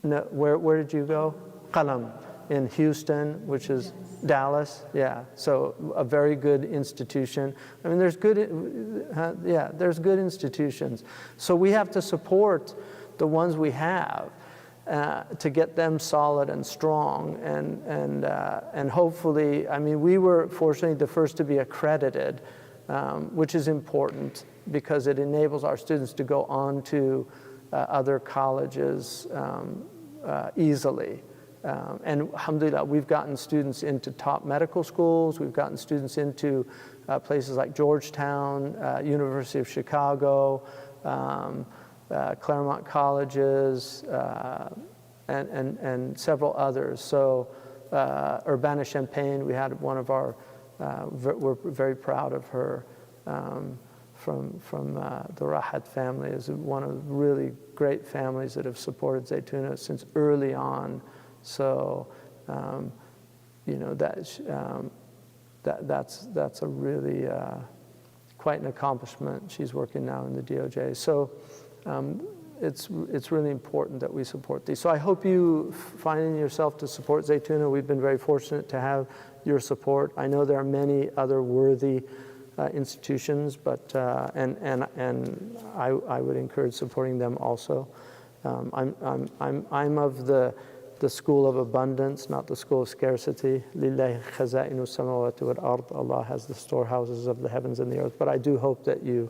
where did you go? Qalam. In Houston, which is Dallas, yeah. So a very good institution. There's good institutions. So we have to support the ones we have to get them solid and strong, and hopefully, we were fortunately the first to be accredited, which is important because it enables our students to go on to other colleges easily. And alhamdulillah, we've gotten students into top medical schools, we've gotten students into places like Georgetown, University of Chicago, Claremont colleges, and several others. So Urbana-Champaign, we had one of our, we're very proud of her, from the Rahat family, is one of the really great families that have supported Zaytuna since early on. So, that's a really quite an accomplishment. She's working now in the DOJ. So, it's really important that we support these. So I hope you find in yourself to support Zaytuna. We've been very fortunate to have your support. I know there are many other worthy institutions, but and I would encourage supporting them also. I'm of the school of abundance, not the school of scarcity. Lillahi khaza'inu samawati wal ard. Allah has the storehouses of the heavens and the earth. But I do hope that you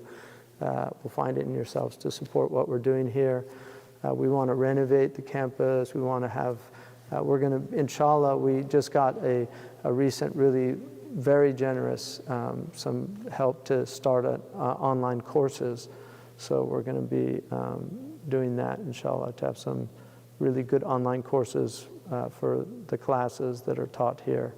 will find it in yourselves to support what we're doing here. We want to renovate the campus. We want to have, we're going to, inshallah, we just got a recent, really very generous, some help to start online courses. So we're going to be doing that, inshallah, to have some really good online courses for the classes that are taught here,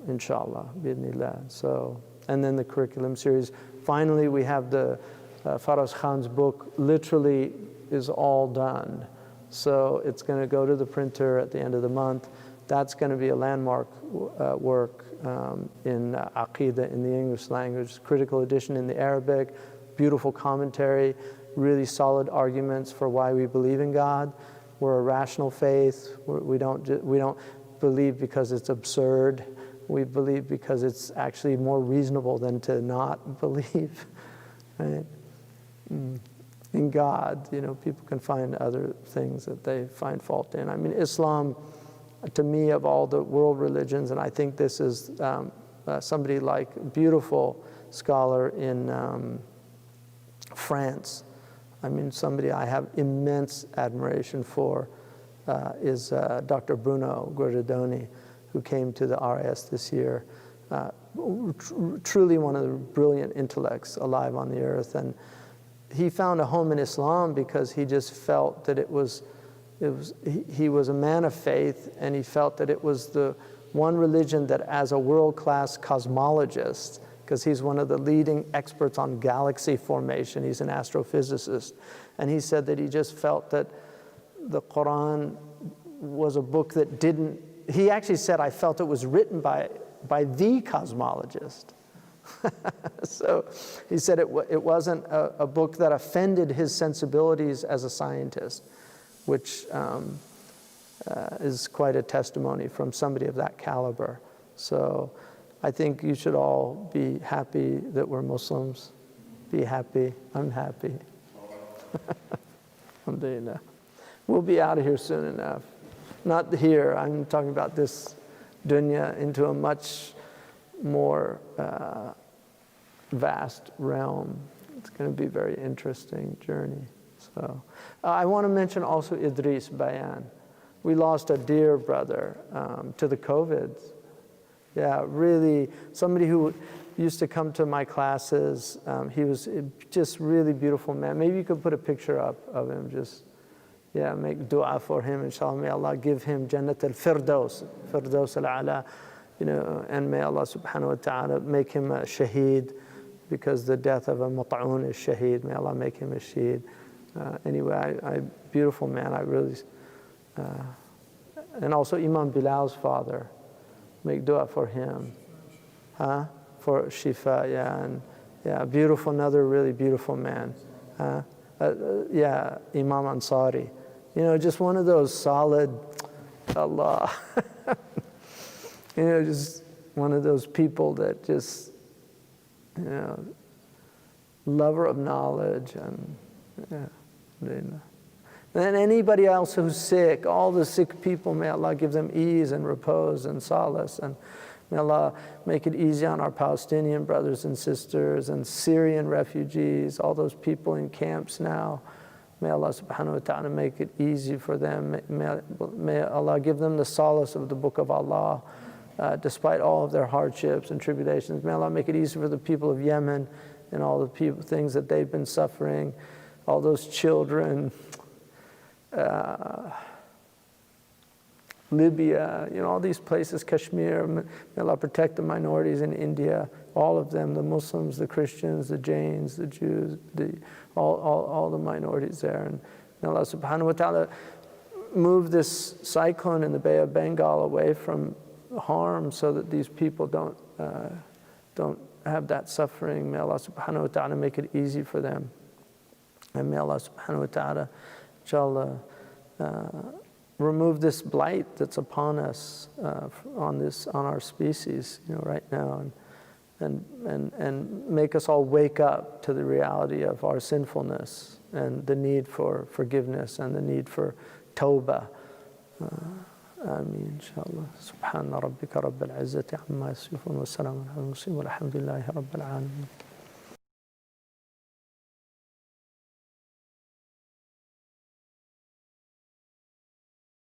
inshallah, bi'idhnillah. So, and then the curriculum series. finally we have the Faraz Khan's book literally is all done. So it's going to go to the printer at the end of the month. That's going to be a landmark work in Aqidah in the English language, critical edition in the Arabic, beautiful commentary, really solid arguments for why we believe in God. We're a rational faith. We don't believe because it's absurd. We believe because it's actually more reasonable than to not believe, right? In God, you know, people can find other things that they find fault in. I mean, Islam, to me, of all the world religions, and I think this is somebody like a beautiful scholar in France. I mean, somebody I have immense admiration for is Dr. Bruno Guardadoni, who came to the RIS this year. Truly one of the brilliant intellects alive on the earth. And he found a home in Islam because he just felt that he was a man of faith, and he felt that it was the one religion that, as a world-class cosmologist, because he's one of the leading experts on galaxy formation, he's an astrophysicist, and he said that he just felt that the Quran was a book that didn't, he actually said, I felt it was written by the cosmologist. So he said it wasn't a book that offended his sensibilities as a scientist, which is quite a testimony from somebody of that caliber. So I think you should all be happy that we're Muslims. Be happy. I'm happy. Alhamdulillah. We'll be out of here soon enough. Not here, I'm talking about this dunya, into a much more vast realm. It's going to be a very interesting journey. So I want to mention also Idris Bayan. We lost a dear brother to the COVID. Yeah, really, somebody who used to come to my classes. He was just really beautiful man. Maybe you could put a picture up of him, just, yeah, make dua for him, inshallah. May Allah give him Jannat al-Firdaus, Firdaus al-Ala, you know, and may Allah subhanahu wa ta'ala make him a shaheed, because the death of a mat'un is shaheed. May Allah make him a shaheed. Anyway, I beautiful man, I really, and also Imam Bilal's father, make dua for him, for Shifa, yeah, and yeah, beautiful, another really beautiful man, yeah, Imam Ansari, you know, just one of those solid, Allah, you know, just one of those people that just, you know, lover of knowledge, and yeah. And anybody else who's sick, all the sick people, may Allah give them ease and repose and solace, and may Allah make it easy on our Palestinian brothers and sisters and Syrian refugees, all those people in camps now. May Allah subhanahu wa ta'ala make it easy for them. May Allah give them the solace of the Book of Allah, despite all of their hardships and tribulations. May Allah make it easy for the people of Yemen and all the things that they've been suffering. All those children, Libya, you know, all these places, Kashmir, may Allah protect the minorities in India, all of them, the Muslims, the Christians, the Jains, the Jews, all the minorities there. And may Allah subhanahu wa ta'ala move this cyclone in the Bay of Bengal away from harm, so that these people don't have that suffering. May Allah subhanahu wa ta'ala make it easy for them. And may Allah subhanahu wa ta'ala, inshallah, remove this blight that's upon us, on our species, you know, right now, and make us all wake up to the reality of our sinfulness and the need for forgiveness and the need for tawbah. Ameen, inshallah. Subhana rabbika rabbil izzati amma yasifun wa salamun ala al-mursalin walhamdulillahi rabbil alamin.